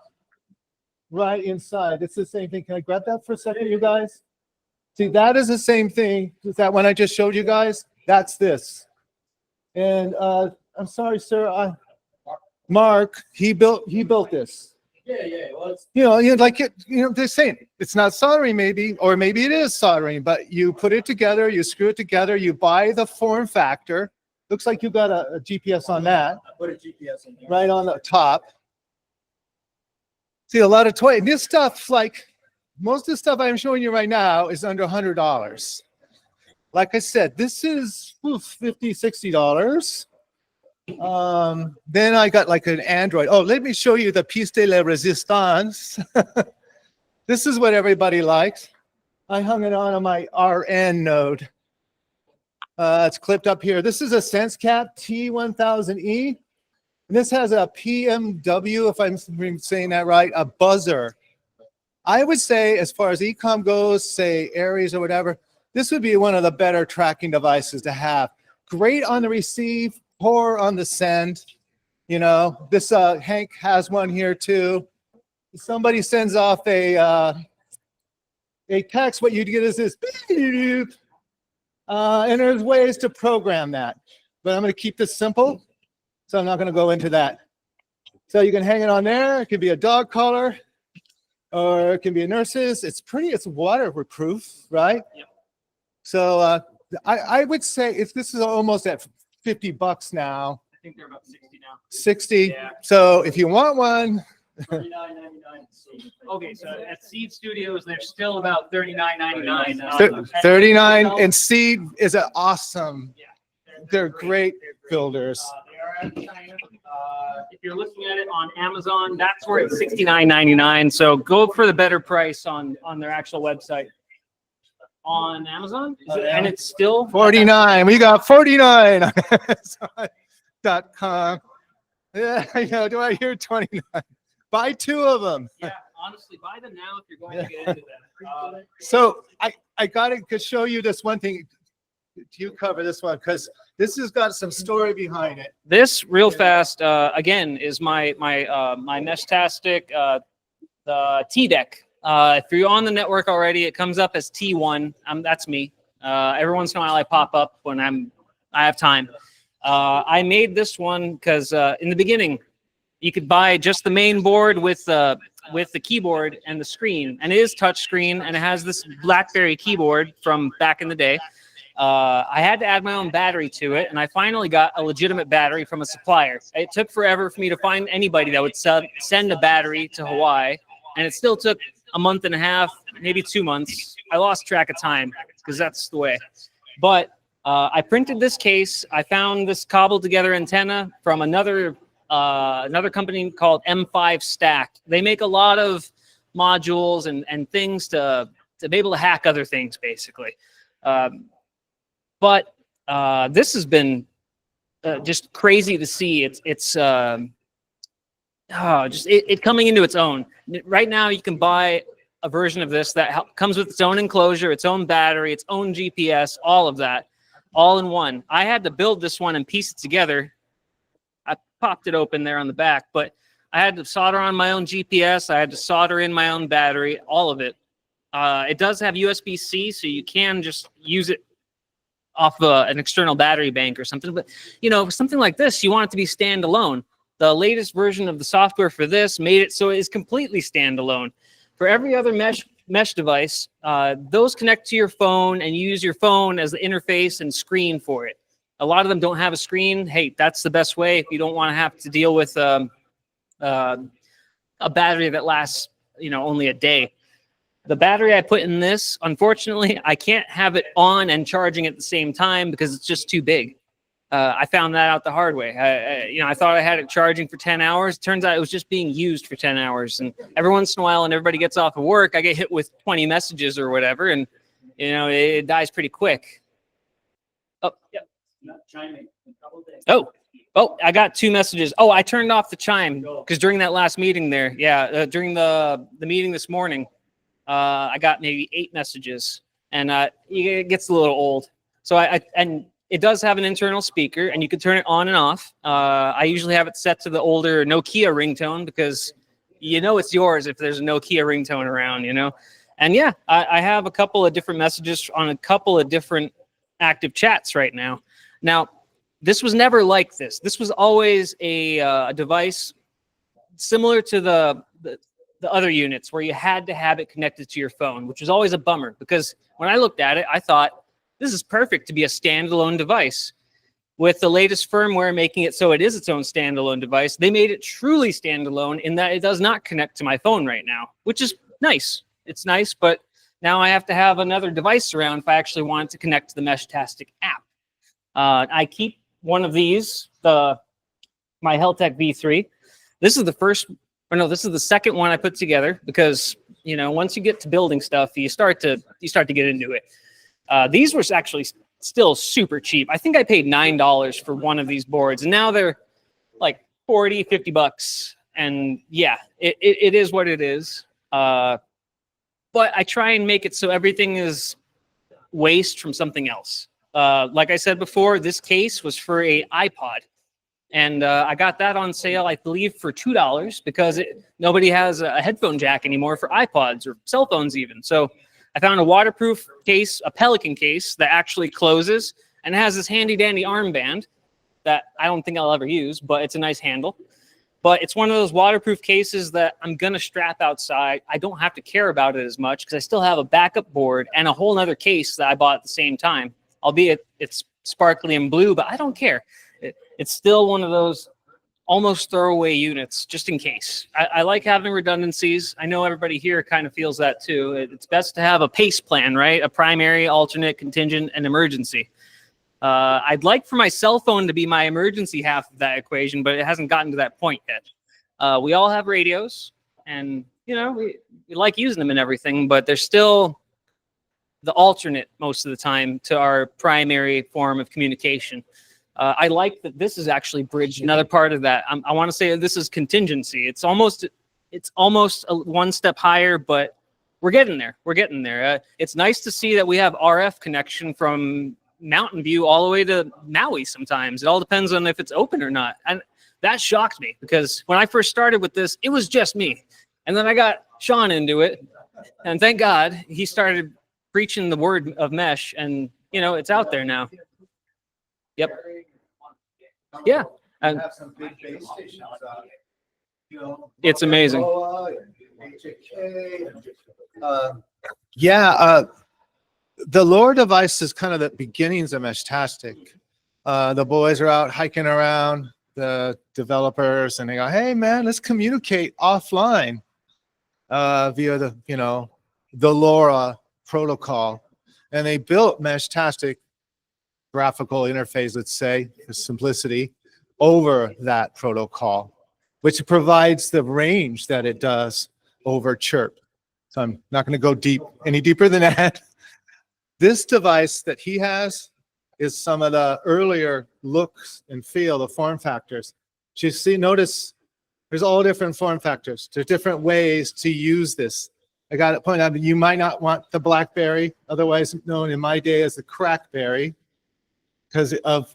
right inside. It's the same thing. Can I grab that for a second, you guys? See, that is the same thing. Is that one I just showed you guys? That's this. And I'm sorry, sir. Mark, he built this. Yeah. Well, They're saying it's not soldering, maybe, or maybe it is soldering, but you put it together, you screw it together, you buy the form factor. Looks like you got a GPS on that. I put a GPS in here. Right on the top. See, a lot of toy. This stuff, like most of the stuff I'm showing you right now, is under $100. Like I said, this is $50, $60. Then I got like an Android. Oh, let me show you the piece de la resistance. This is what everybody likes. I hung it on my RN node. It's clipped up here. This is a SenseCap T1000E. And this has a PMW, if I'm saying that right, a buzzer. I would say, as far as ecom goes, say Aries or whatever, this would be one of the better tracking devices to have. Great on the receive, poor on the send. You know, this Hank has one here too. If somebody sends off a text, what you'd get is this, and there's ways to program that. But I'm going to keep this simple, so I'm not going to go into that. So you can hang it on there. It could be a dog collar, or it can be a nurse's. It's waterproof, right? Yep. So I would say if this is almost at $50 now. I think they're about 60 now. 60. Yeah. So if you want one, $39.99. Okay, so at Seed Studios, they're still about $39.99. 39, and Seed is an awesome. They're great builders. They are out of China. If you're looking at it on Amazon, that's where it's $69.99. So go for the better price on their actual website. On Amazon, and it's still 49. We got 49 on Amazon.com. Yeah, I know. Do I hear 29? Buy 2 of them. Yeah, honestly, buy them now if you're going to get into them. So I got to show you this one thing. You cover this one because this has got some story behind it. This real fast again is my Meshtastic the T deck. If you're on the network already, it comes up as T1. That's me. Every once in a while, I pop up when I have time. I made this one because in the beginning, you could buy just the main board with the keyboard and the screen, and it is touch screen, and it has this BlackBerry keyboard from back in the day. I had to add my own battery to it, and I finally got a legitimate battery from a supplier. It took forever for me to find anybody that would send a battery to Hawaii, and it still took a month and a half, maybe 2 months. I lost track of time because that's the way. But I printed this case. I found this cobbled together antenna from another company called M5 Stack. They make a lot of modules and things to be able to hack other things, basically. But this has been just crazy to see. It's coming into its own. Right now, you can buy a version of this that comes with its own enclosure, its own battery, its own GPS, all of that, all in one. I had to build this one and piece it together. I popped it open there on the back, but I had to solder on my own GPS. I had to solder in my own battery, all of it. It does have USB-C, so you can just use it off an external battery bank or something. But, something like this, you want it to be standalone. The latest version of the software for this made it so it is completely standalone. For every other mesh device, those connect to your phone and you use your phone as the interface and screen for it. A lot of them don't have a screen. Hey, that's the best way if you don't want to have to deal with a battery that lasts, only a day. The battery I put in this, unfortunately, I can't have it on and charging at the same time because it's just too big. I found that out the hard way. I thought I had it charging for 10 hours. Turns out it was just being used for 10 hours. And every once in a while, when everybody gets off of work, I get hit with 20 messages or whatever, and it dies pretty quick. Oh, yep. Oh, I got 2 messages. Oh, I turned off the chime because during that last meeting there, during the meeting this morning, I got maybe 8 messages, and it gets a little old. So and it does have an internal speaker, and you can turn it on and off. I usually have it set to the older Nokia ringtone because it's yours if there's a Nokia ringtone around, And yeah, I have a couple of different messages on a couple of different active chats right now. Now, this was never like this. This was always a device similar to the other units where you had to have it connected to your phone, which was always a bummer because when I looked at it, I thought, this is perfect to be a standalone device. With the latest firmware making it so it is its own standalone device, they made it truly standalone in that it does not connect to my phone right now, which is nice. It's nice, but now I have to have another device around if I actually want it to connect to the Meshtastic app. I keep one of these, my Heltec V3. This is the second one I put together because, once you get to building stuff, you start to get into it. These were actually still super cheap. I think I paid $9 for one of these boards, and now they're like $40, $50. And yeah, it is what it is. but I try and make it so everything is waste from something else. Like I said before, this case was for a iPod. And I got that on sale, I believe, for $2 because nobody has a headphone jack anymore for iPods or cell phones even. So I found a waterproof case, a Pelican case that actually closes and has this handy dandy armband that I don't think I'll ever use, but it's a nice handle. But it's one of those waterproof cases that I'm going to strap outside. I don't have to care about it as much because I still have a backup board and a whole other case that I bought at the same time, albeit it's sparkly and blue, but I don't care. It's still one of those almost throwaway units, just in case. I like having redundancies. I know everybody here kind of feels that too. It's best to have a PACE plan, right? A primary, alternate, contingent, and emergency. I'd like for my cell phone to be my emergency half of that equation, but it hasn't gotten to that point yet. We all have radios, and you know we like using them and everything, but they're still the alternate most of the time to our primary form of communication. I like that this is actually bridged another part of that. I want to say this is contingency. It's almost one step higher, but we're getting there. We're getting there. It's nice to see that we have RF connection from Mountain View all the way to Maui sometimes. It all depends on if it's open or not. And that shocked me because when I first started with this, it was just me. And then I got Sean into it. And thank God he started preaching the word of mesh, and you know, it's out there now. Yep. Yeah. And it's amazing. The lore device is kind of the beginnings of Meshtastic. The boys are out hiking around, the developers, and they go, "Hey man, let's communicate offline via the LoRa protocol." And they built Meshtastic graphical interface, let's say, for simplicity, over that protocol, which provides the range that it does over chirp. So I'm not going to go any deeper than that. This device that he has is some of the earlier looks and feel, the form factors. You see, notice there's all different form factors. There's different ways to use this. I got to point out that you might not want the BlackBerry, otherwise known in my day as the Crackberry, because of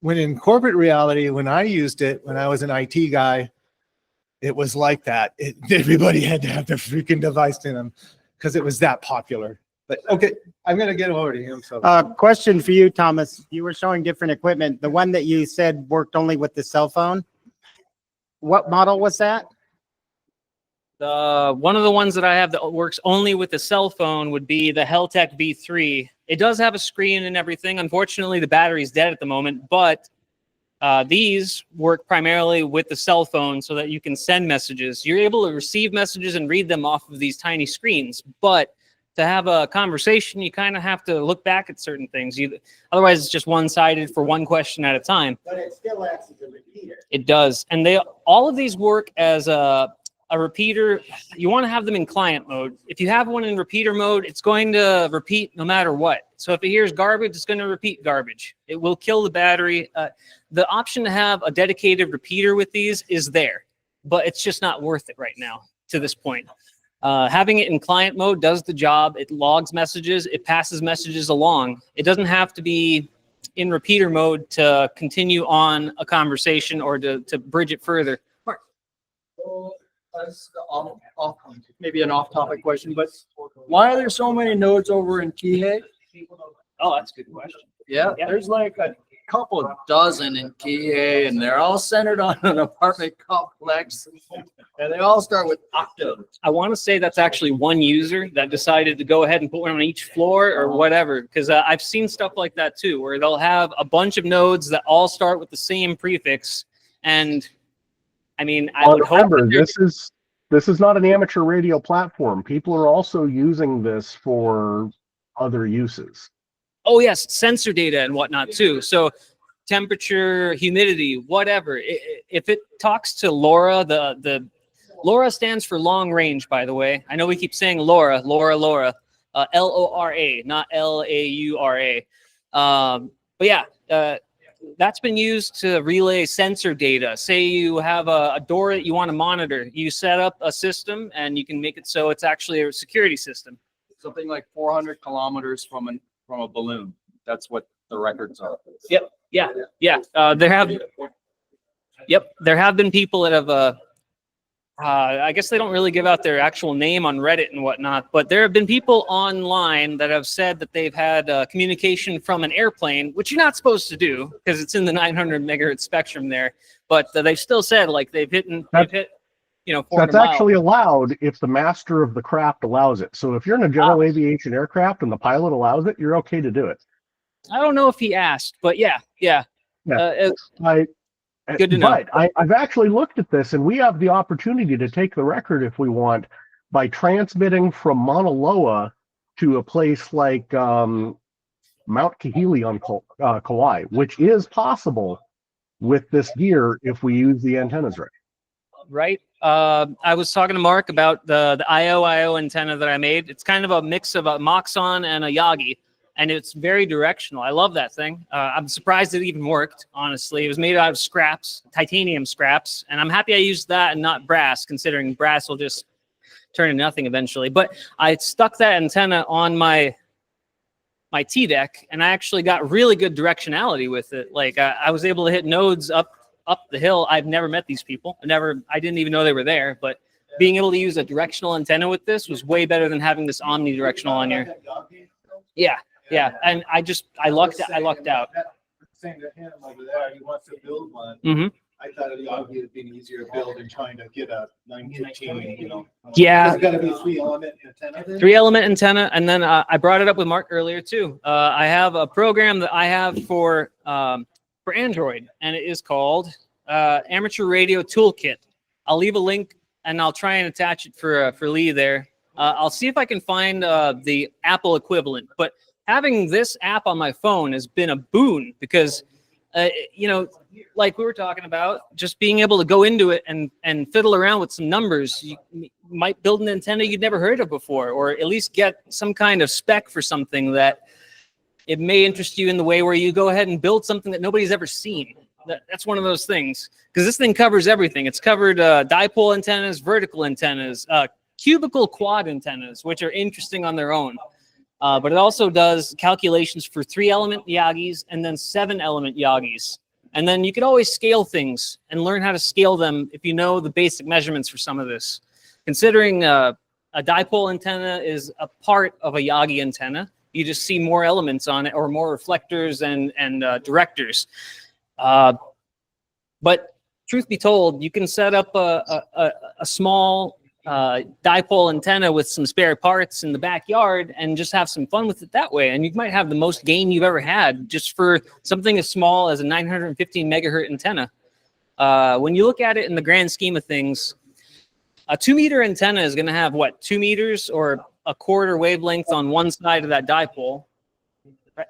when in corporate reality, when I used it, when I was an IT guy, it was like that. Everybody had to have the freaking device in them because it was that popular. But okay, I'm going to get over to him. So, Question for you, Thomas. You were showing different equipment. The one that you said worked only with the cell phone. What model was that? One of the ones that I have that works only with the cell phone would be the Heltec V3. It does have a screen and everything. Unfortunately, the battery's dead at the moment, but these work primarily with the cell phone so that you can send messages. You're able to receive messages and read them off of these tiny screens, but to have a conversation, you kind of have to look back at certain things. Otherwise, it's just one-sided for one question at a time. But it still acts as a repeater. It does. And all of these work as a repeater. You want to have them in client mode. If you have one in repeater mode, it's going to repeat no matter what. So if it hears garbage, it's going to repeat garbage. It will kill the battery. The option to have a dedicated repeater with these is there, but it's just not worth it right now to this point. Having it in client mode does the job. It logs messages. It passes messages along. It doesn't have to be in repeater mode to continue on a conversation or to bridge it further. Maybe an off-topic question, but why are there so many nodes over in Kihei? Oh, that's a good question. Yeah, there's like a couple of dozen in Kihei, and they're all centered on an apartment complex, and they all start with octos. I want to say that's actually one user that decided to go ahead and put one on each floor or whatever, because I've seen stuff like that too, where they'll have a bunch of nodes that all start with the same prefix. And I mean, I would hope remember, this is not an amateur radio platform. People are also using this for other uses. Oh yes, sensor data and whatnot too. So temperature, humidity, whatever. If it talks to LoRa, the LoRa stands for long range, by the way. I know we keep saying LoRa, LORA, not LAURA. But yeah, that's been used to relay sensor data. Say you have a door that you want to monitor. You set up a system and you can make it so it's actually a security system. Something like 400 kilometers from a balloon. That's what the records are. Yep. Yeah. Yeah. There have been people that have I guess they don't really give out their actual name on Reddit and whatnot, but there have been people online that have said that they've had communication from an airplane, which you're not supposed to do because it's in the 900 megahertz spectrum there. But they've still said like they've hit, you know, 400 That's miles. actually allowed if the master of the craft allows it. So if you're in a general aviation aircraft and the pilot allows it, you're okay to do it. I don't know if he asked, but yeah. Good to know. But I've actually looked at this, and we have the opportunity to take the record if we want by transmitting from Mauna Loa to a place like Mount Kahili on Kauai, which is possible with this gear if we use the antennas right. Right. I was talking to Mark about the IO antenna that I made. It's kind of a mix of a Moxon and a Yagi, and it's very directional. I love that thing. I'm surprised it even worked, honestly. It was made out of scraps, titanium scraps, and I'm happy I used that and not brass, considering brass will just turn into nothing eventually. But I stuck that antenna on my T deck, and I actually got really good directionality with it. Like I was able to hit nodes up the hill. I've never met these people. I didn't even know they were there, but being able to use a directional antenna with this was way better than having this omnidirectional on here. Yeah, and I lucked out. Saying to him over there, he wants to build one. Mm-hmm. I thought it would be easier to build than trying to get a 915, you know. Yeah. It's got to be 3-element antenna. 3-element antenna, and then I brought it up with Mark earlier too. I have a program that I have for Android, and it is called Amateur Radio Toolkit. I'll leave a link, and I'll try and attach it for Lee there. I'll see if I can find the Apple equivalent, but having this app on my phone has been a boon because, you know, like we were talking about, just being able to go into it and fiddle around with some numbers. You might build an antenna you'd never heard of before, or at least get some kind of spec for something that it may interest you in the way where you go ahead and build something that nobody's ever seen. That's one of those things, because this thing covers everything. It's covered dipole antennas, vertical antennas, cubical quad antennas, which are interesting on their own. But it also does calculations for 3-element Yagis and then 7-element Yagis. And then you could always scale things and learn how to scale them if you know the basic measurements for some of this. Considering a dipole antenna is a part of a Yagi antenna, you just see more elements on it or more reflectors and directors. But truth be told, you can set up a small dipole antenna with some spare parts in the backyard and just have some fun with it that way. And you might have the most gain you've ever had just for something as small as a 915 megahertz antenna. When you look at it in the grand scheme of things, a 2-meter antenna is going to have what, 2 meters or a quarter wavelength on one side of that dipole. Right?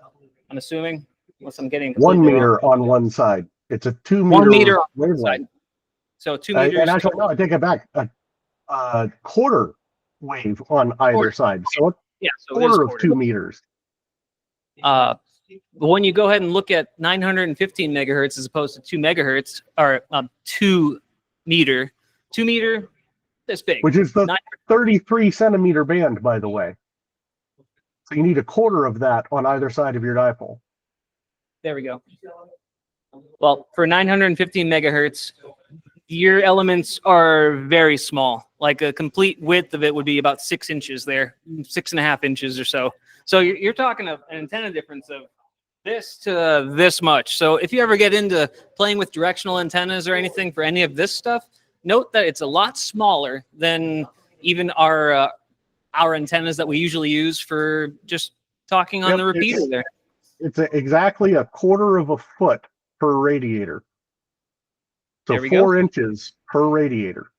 I'm assuming, unless I'm getting 1 meter wrong. on one side. It's a 2 meter 1 meter on one wavelength. side. So 2 meters. And actually, no, I take it back. A quarter wave on either side. So a quarter of 2 meters. But when you go ahead and look at 915 megahertz as opposed to 2 megahertz, or 2 meter, this big. Which is the 33 centimeter band, by the way. So you need a quarter of that on either side of your dipole. There we go. Well, for 915 megahertz, your elements are very small. Like a complete width of it would be about 6 inches there, 6.5 inches or so. So you're talking of an antenna difference of this to this much. So if you ever get into playing with directional antennas or anything for any of this stuff, note that it's a lot smaller than even our antennas that we usually use for just talking on the repeater there. It's exactly a quarter of a foot per radiator. So 4 inches per radiator.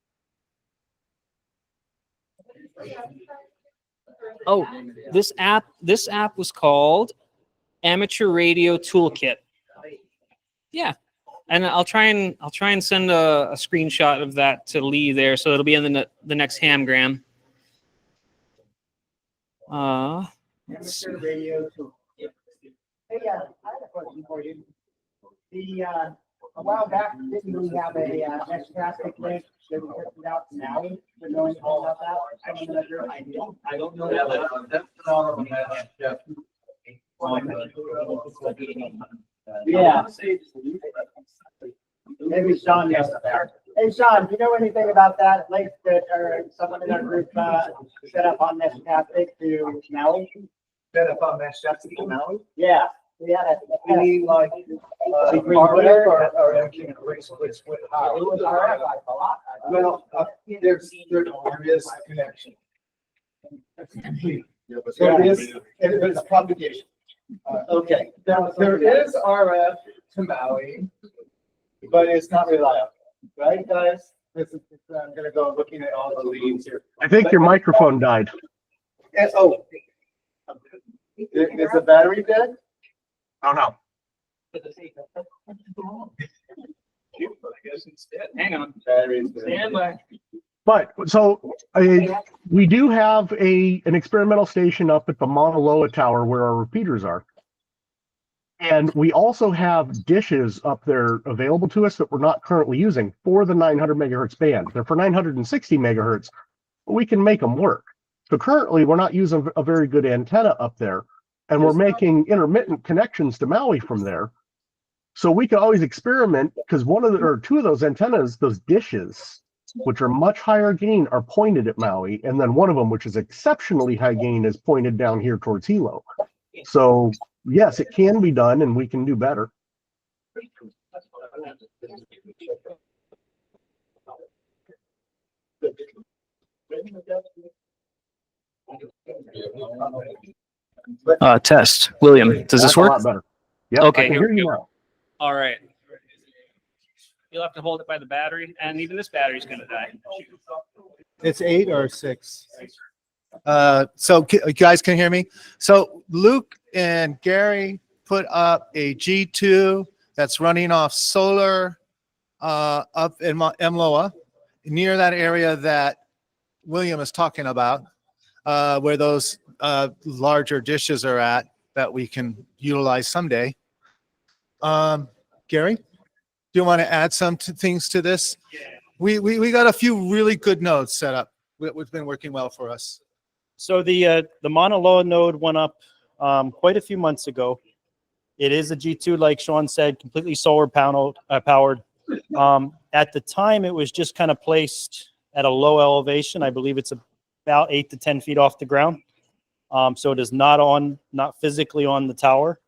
Oh, this app was called Amateur Radio Toolkit. Yeah. And I'll try and send a screenshot of that to Lee there, so it'll be in the next Hamgram. Let's see. A while back, didn't we have a Meshtastic link that we put out now? We're going all about that. I don't know. Yeah. Maybe Sean knows that. Hey, Sean, do you know anything about that link that or someone in our group set up on Meshtastic to Maui? Set up on Meshtastic to Maui? Yeah. We had a. You mean like, hardware or actually with how? It was RF, I thought. Well, there is a connection. There is, it is propagation. Okay, there is RF to Maui, but it's not reliable, right, guys? I'm gonna go looking at all the leads here. I think your microphone died. Oh. Is the battery dead? Oh, no. Hang on. Battery's dead. Stand by. But so we do have an experimental station up at the Mauna Loa Tower where our repeaters are. And we also have dishes up there available to us that we're not currently using for the 900 megahertz band. They're for 960 megahertz, but we can make them work. So currently we're not using a very good antenna up there, and we're making intermittent connections to Maui from there. So we could always experiment because two of those antennas, those dishes, which are much higher gain, are pointed at Maui, and then one of them, which is exceptionally high gain, is pointed down here towards Hilo. So yes, it can be done, and we can do better. Test. William, does this That's a work? lot better. Yep, Okay, I can here hear we you go. now. All right. You'll have to hold it by the battery, and even this battery's going to die. It's 8 or 6. So you guys can hear me. So Luke and Gary put up a G2 that's running off solar up in MLOA, near that area that William is talking about, where those larger dishes are at that we can utilize someday. Gary, do you want to add some things to this? We got a few really good nodes set up. It's been working well for us. So the Mauna Loa node went up quite a few months ago. It is a G2, like Sean said, completely solar powered. At the time, it was just kind of placed at a low elevation. I believe it's about 8 to 10 feet off the ground. So it is not physically on the tower.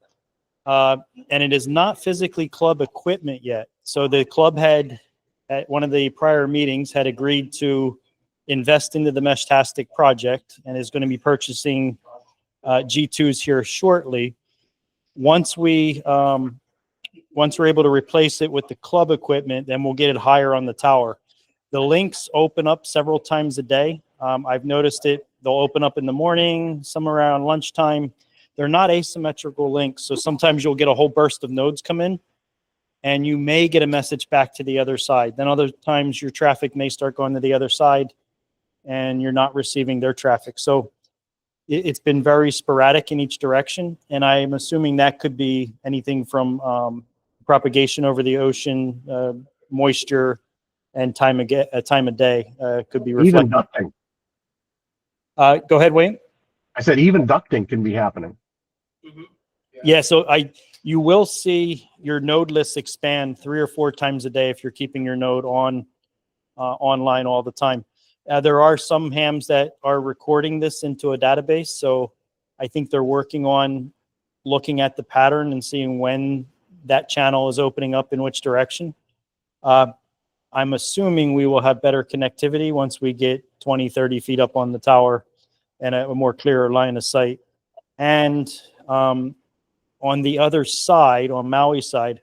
And it is not physically club equipment yet. So the club had, at one of the prior meetings, had agreed to invest into the Meshtastic project and is going to be purchasing G2s here shortly. Once we're able to replace it with the club equipment, then we'll get it higher on the tower. The links open up several times a day. I've noticed it. They'll open up in the morning, some around lunchtime. They're not asymmetrical links, so sometimes you'll get a whole burst of nodes come in, and you may get a message back to the other side. Then other times your traffic may start going to the other side, and you're not receiving their traffic. So it's been very sporadic in each direction, and I'm assuming that could be anything from propagation over the ocean, moisture, and time of day could be reflected. Even ducting. Go ahead, Wayne. I said even ducting can be happening. Yeah, so you will see your node lists expand 3 or 4 times a day if you're keeping your node online all the time. There are some hams that are recording this into a database, so I think they're working on looking at the pattern and seeing when that channel is opening up in which direction. I'm assuming we will have better connectivity once we get 20, 30 feet up on the tower and a more clearer line of sight. And on the other side, on Maui side,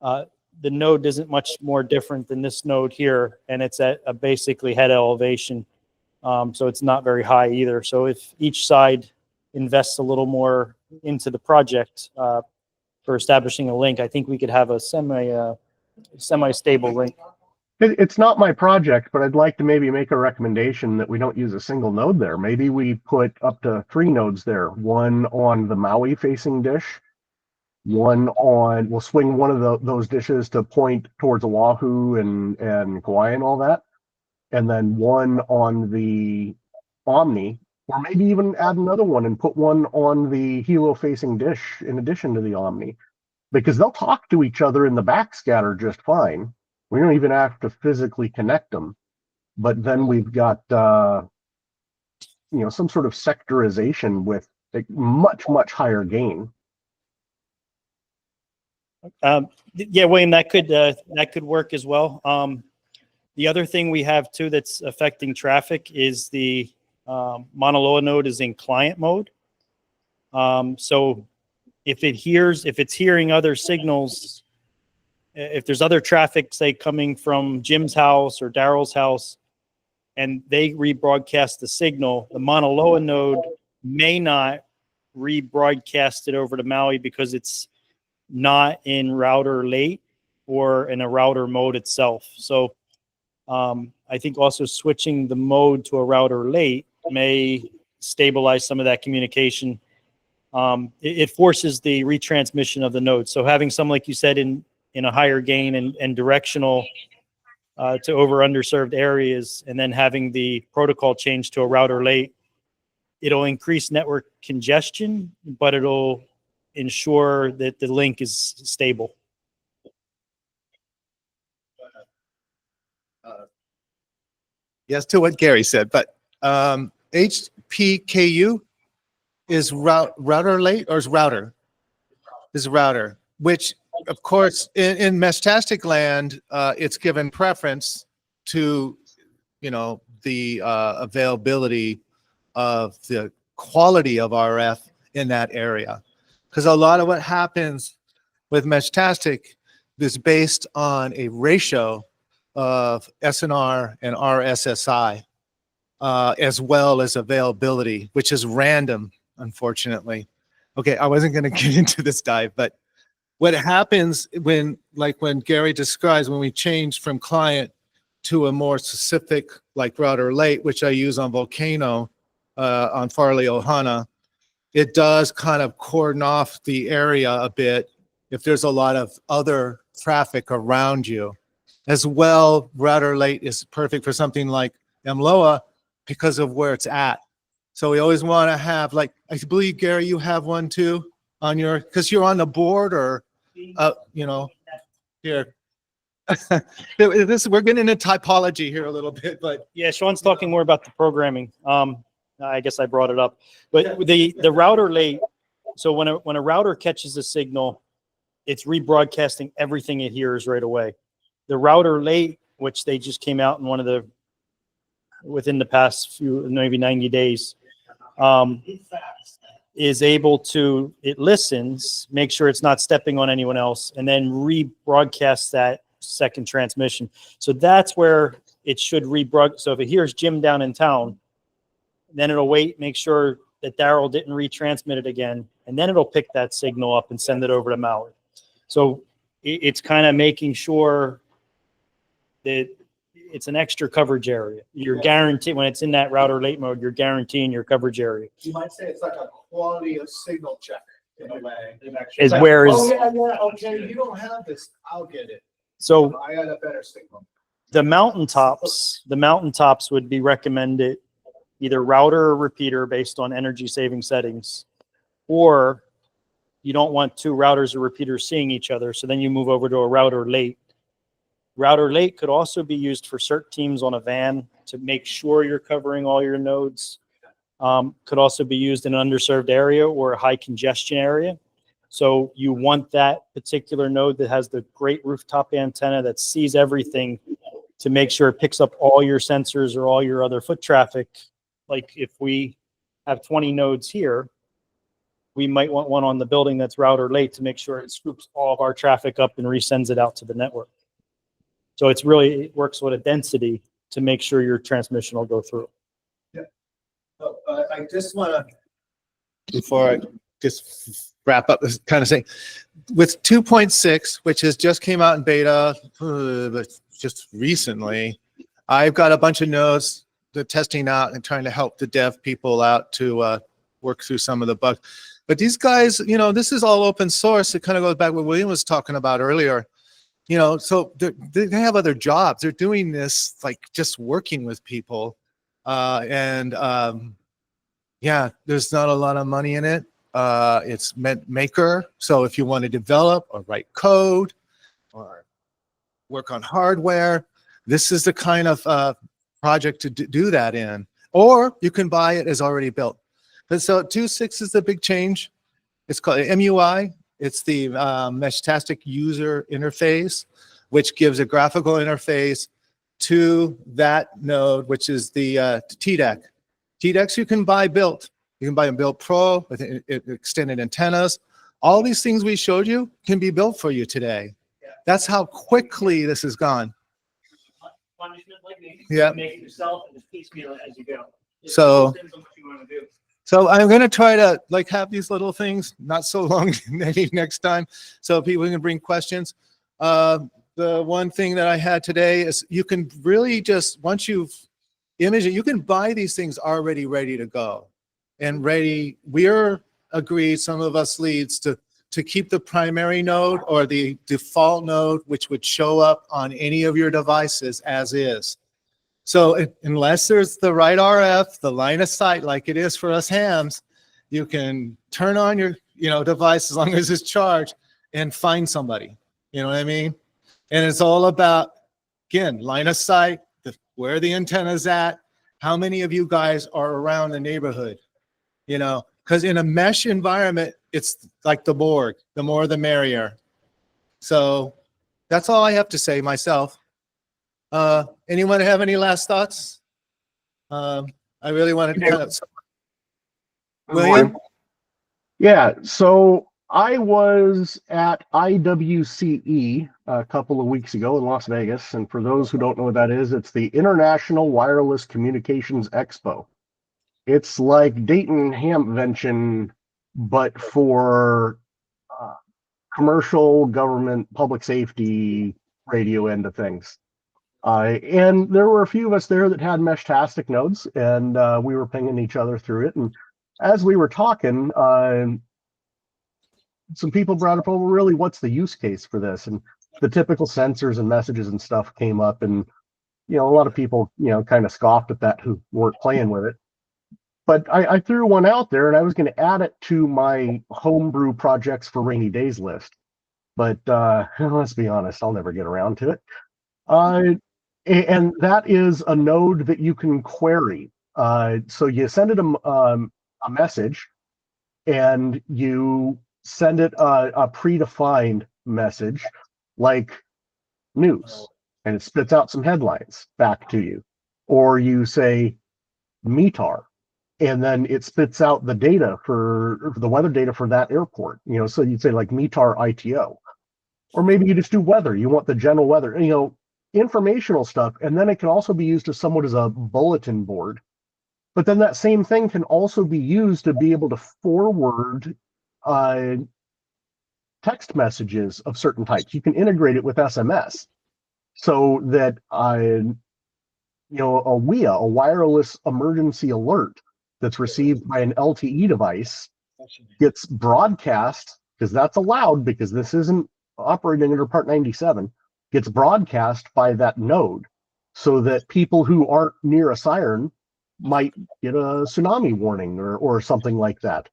the node isn't much more different than this node here, and it's at a basically head elevation. So it's not very high either. So if each side invests a little more into the project for establishing a link, I think we could have a semi-stable link. It's not my project, but I'd like to maybe make a recommendation that we don't use a single node there. Maybe we put up to 3 nodes there, one on the Maui facing dish, we'll swing one of those dishes to point towards Oahu and Kauai and all that. And then one on the Omni, or maybe even add another one and put one on the helo facing dish in addition to the Omni, because they'll talk to each other in the backscatter just fine. We don't even have to physically connect them. But then we've got, some sort of sectorization with a much, much higher gain. Yeah, William, that could work as well. The other thing we have too that's affecting traffic is the Mauna Loa node is in client mode. So if it's hearing other signals, if there's other traffic, say coming from Jim's house or Daryl's house, and they rebroadcast the signal, the Mauna Loa node may not rebroadcast it over to Maui because it's not in router late or in a router mode itself. So I think also switching the mode to a router late may stabilize some of that communication. It forces the retransmission of the node. So having some, like you said, in a higher gain and directional to over underserved areas, and then having the protocol change to a router late, it'll increase network congestion, but it'll ensure that the link is stable. Yes, to what Gary said, but HPKU is router late, or is router? Is router, which of course in Meshtastic land, it's given preference to, the availability of the quality of RF in that area. Because a lot of what happens with Meshtastic is based on a ratio of SNR and RSSI, as well as availability, which is random, unfortunately. Okay, I wasn't going to get into this dive, but what happens when Gary describes, when we change from client to a more specific, like router late, which I use on Volcano, on Farley Ohana, it does kind of cordon off the area a bit if there's a lot of other traffic around you. As well, router late is perfect for something like MLOA because of where it's at. So we always want to have, like, I believe, Gary, you have one too on your, because you're on the board, or, here. We're getting into typology here a little bit, but. Yeah, Sean's talking more about the programming. I guess I brought it up, but the router late. So when a router catches a signal, it's rebroadcasting everything it hears right away. The router late, which they just came out in within the past maybe 90 days, is able to, it listens, make sure it's not stepping on anyone else, and then rebroadcast that second transmission. So that's where it should rebroadcast. So if it hears Jim down in town, then it'll wait, make sure that Daryl didn't retransmit it again, and then it'll pick that signal up and send it over to Maui. So it's kind of making sure that it's an extra coverage area. You're guaranteed, when it's in that router late mode, you're guaranteeing your coverage area. You might say it's like a quality of signal check in a way. Is where is- Oh, yeah, okay, you don't have this, I'll get it. So I got a better signal. the mountaintops would be recommended either router or repeater based on energy saving settings, or you don't want two routers or repeaters seeing each other. So then you move over to a router late. Router late could also be used for CERT teams on a van to make sure you're covering all your nodes. Could also be used in an underserved area or a high congestion area. So you want that particular node that has the great rooftop antenna that sees everything to make sure it picks up all your sensors or all your other foot traffic. Like if we have 20 nodes here, we might want one on the building that's router late to make sure it scoops all of our traffic up and resends it out to the network. So it works with a density to make sure your transmission will go through. Yeah. I just want to, before I just wrap up this kind of thing, with 2.6, which has just came out in beta, but just recently, I've got a bunch of nodes that testing out and trying to help the dev people out to work through some of the bugs. But these guys, you know, this is all open source. It kind of goes back to what William was talking about earlier. You know, so they have other jobs. They're doing this like just working with people. Yeah, there's not a lot of money in it. It's meant maker. So if you want to develop or write code or work on hardware, this is the kind of project to do that in. Or you can buy it as already built. But so 2.6 is the big change. It's called MUI. It's the Meshtastic user interface, which gives a graphical interface to that node, which is the TDEC. TDECs you can buy built. You can buy them built pro with extended antennas. All these things we showed you can be built for you today. That's how quickly this has gone. Yeah. Make it yourself and just piecemeal it as you go. So I'm going to try to like have these little things, not so long maybe next time, so people can bring questions. The one thing that I had today is you can really just, once you've imaged it, you can buy these things already ready to go and ready. We're agreed, some of us leads, to keep the primary node or the default node, which would show up on any of your devices as is. So unless there's the right RF, the line of sight, like it is for us hams, you can turn on your device as long as it's charged and find somebody. You know what I mean? And it's all about, again, line of sight, where the antenna's at, how many of you guys are around the neighborhood, because in a mesh environment, it's like the Borg, the more the merrier. So that's all I have to say myself. Anyone have any last thoughts? I really wanted to kind of... William? Yeah, so I was at IWCE a couple of weeks ago in Las Vegas, and for those who don't know what that is, it's the International Wireless Communications Expo. It's like Dayton Hamvention, but for commercial, government, public safety, radio end of things. And there were a few of us there that had Meshtastic nodes, and we were pinging each other through it. And as we were talking, some people brought up, well, really, what's the use case for this? And the typical sensors and messages and stuff came up, and a lot of people, kind of scoffed at that who weren't playing with it. But I threw one out there, and I was going to add it to my homebrew projects for rainy days list. But let's be honest, I'll never get around to it. And that is a node that you can query. So you send it a message, and you send it a predefined message like news, and it spits out some headlines back to you. Or you say METAR, and then it spits out the data for the weather data for that airport. So you'd say like METAR ITO. Or maybe you just do weather. You want the general weather, informational stuff. And then it can also be used as somewhat as a bulletin board. But then that same thing can also be used to be able to forward text messages of certain types. You can integrate it with SMS so that a WIA, a wireless emergency alert that's received by an LTE device, gets broadcast, because that's allowed, because this isn't operating under Part 97, gets broadcast by that node, so that people who aren't near a siren might get a tsunami warning or something like that.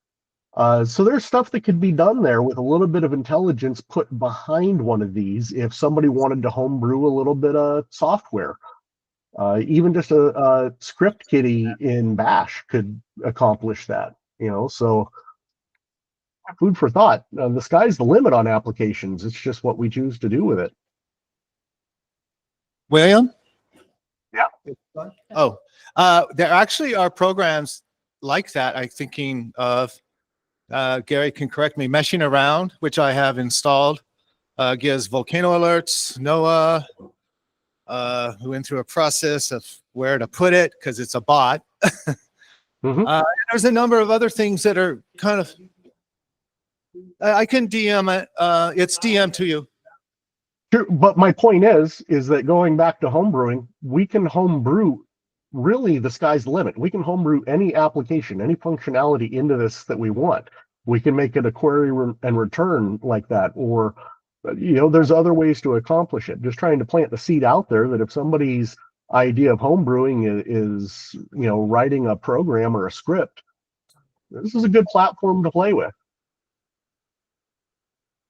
So there's stuff that could be done there with a little bit of intelligence put behind one of these if somebody wanted to homebrew a little bit of software. Even just a script kiddie in Bash could accomplish that, so food for thought. The sky's the limit on applications. It's just what we choose to do with it. William? Yeah. Oh, there actually are programs like that. I'm thinking of, Gary can correct me, Meshing Around, which I have installed, gives volcano alerts, NOAA, we went through a process of where to put it because it's a bot. There's a number of other things that are kind of, I can DM it. It's DM to you. Sure, but my point is that going back to homebrewing, we can homebrew, really the sky's the limit. We can homebrew any application, any functionality into this that we want. we can make it a query and return like that. Or, there's other ways to accomplish it. Just trying to plant the seed out there that if somebody's idea of homebrewing is, writing a program or a script, this is a good platform to play with.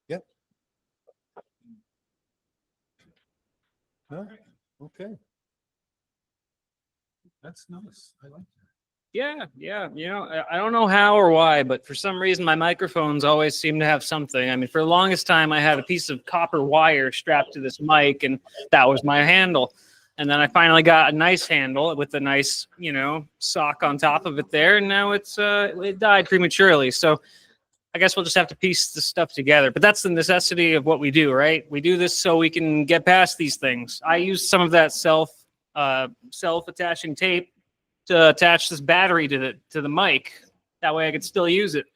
Yep. Okay. That's nice. I like that. Yeah, yeah. I don't know how or why, but for some reason my microphones always seem to have something. I mean, for the longest time I had a piece of copper wire strapped to this mic, and that was my handle. And then I finally got a nice handle with a nice, sock on top of it there, and now it died prematurely. So I guess we'll just have to piece this stuff together. But that's the necessity of what we do, right? We do this so we can get past these things. I use some of that self-attaching tape to attach this battery to the mic. That way I could still use it.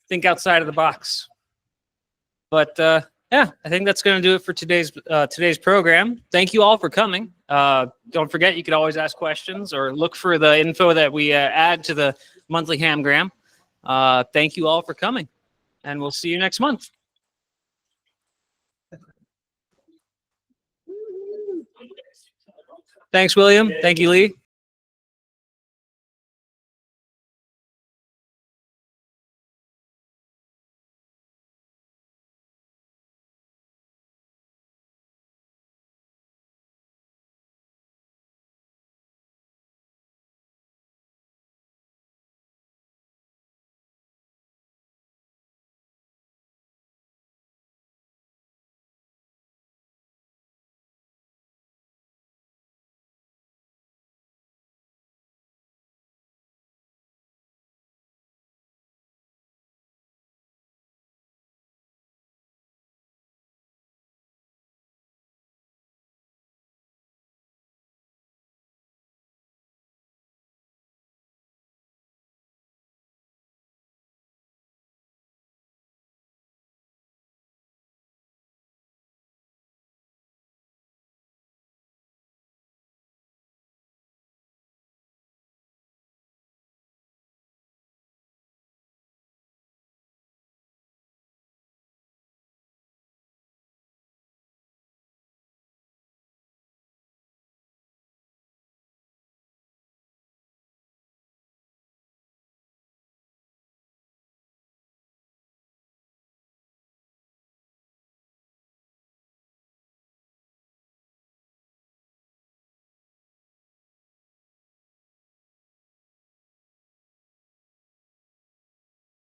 Think outside of the box. But yeah, I think that's going to do it for today's program. Thank you all for coming. Don't forget, you could always ask questions or look for the info that we add to the monthly Hamgram. Thank you all for coming, and we'll see you next month. Thanks, William. Thank you, Lee.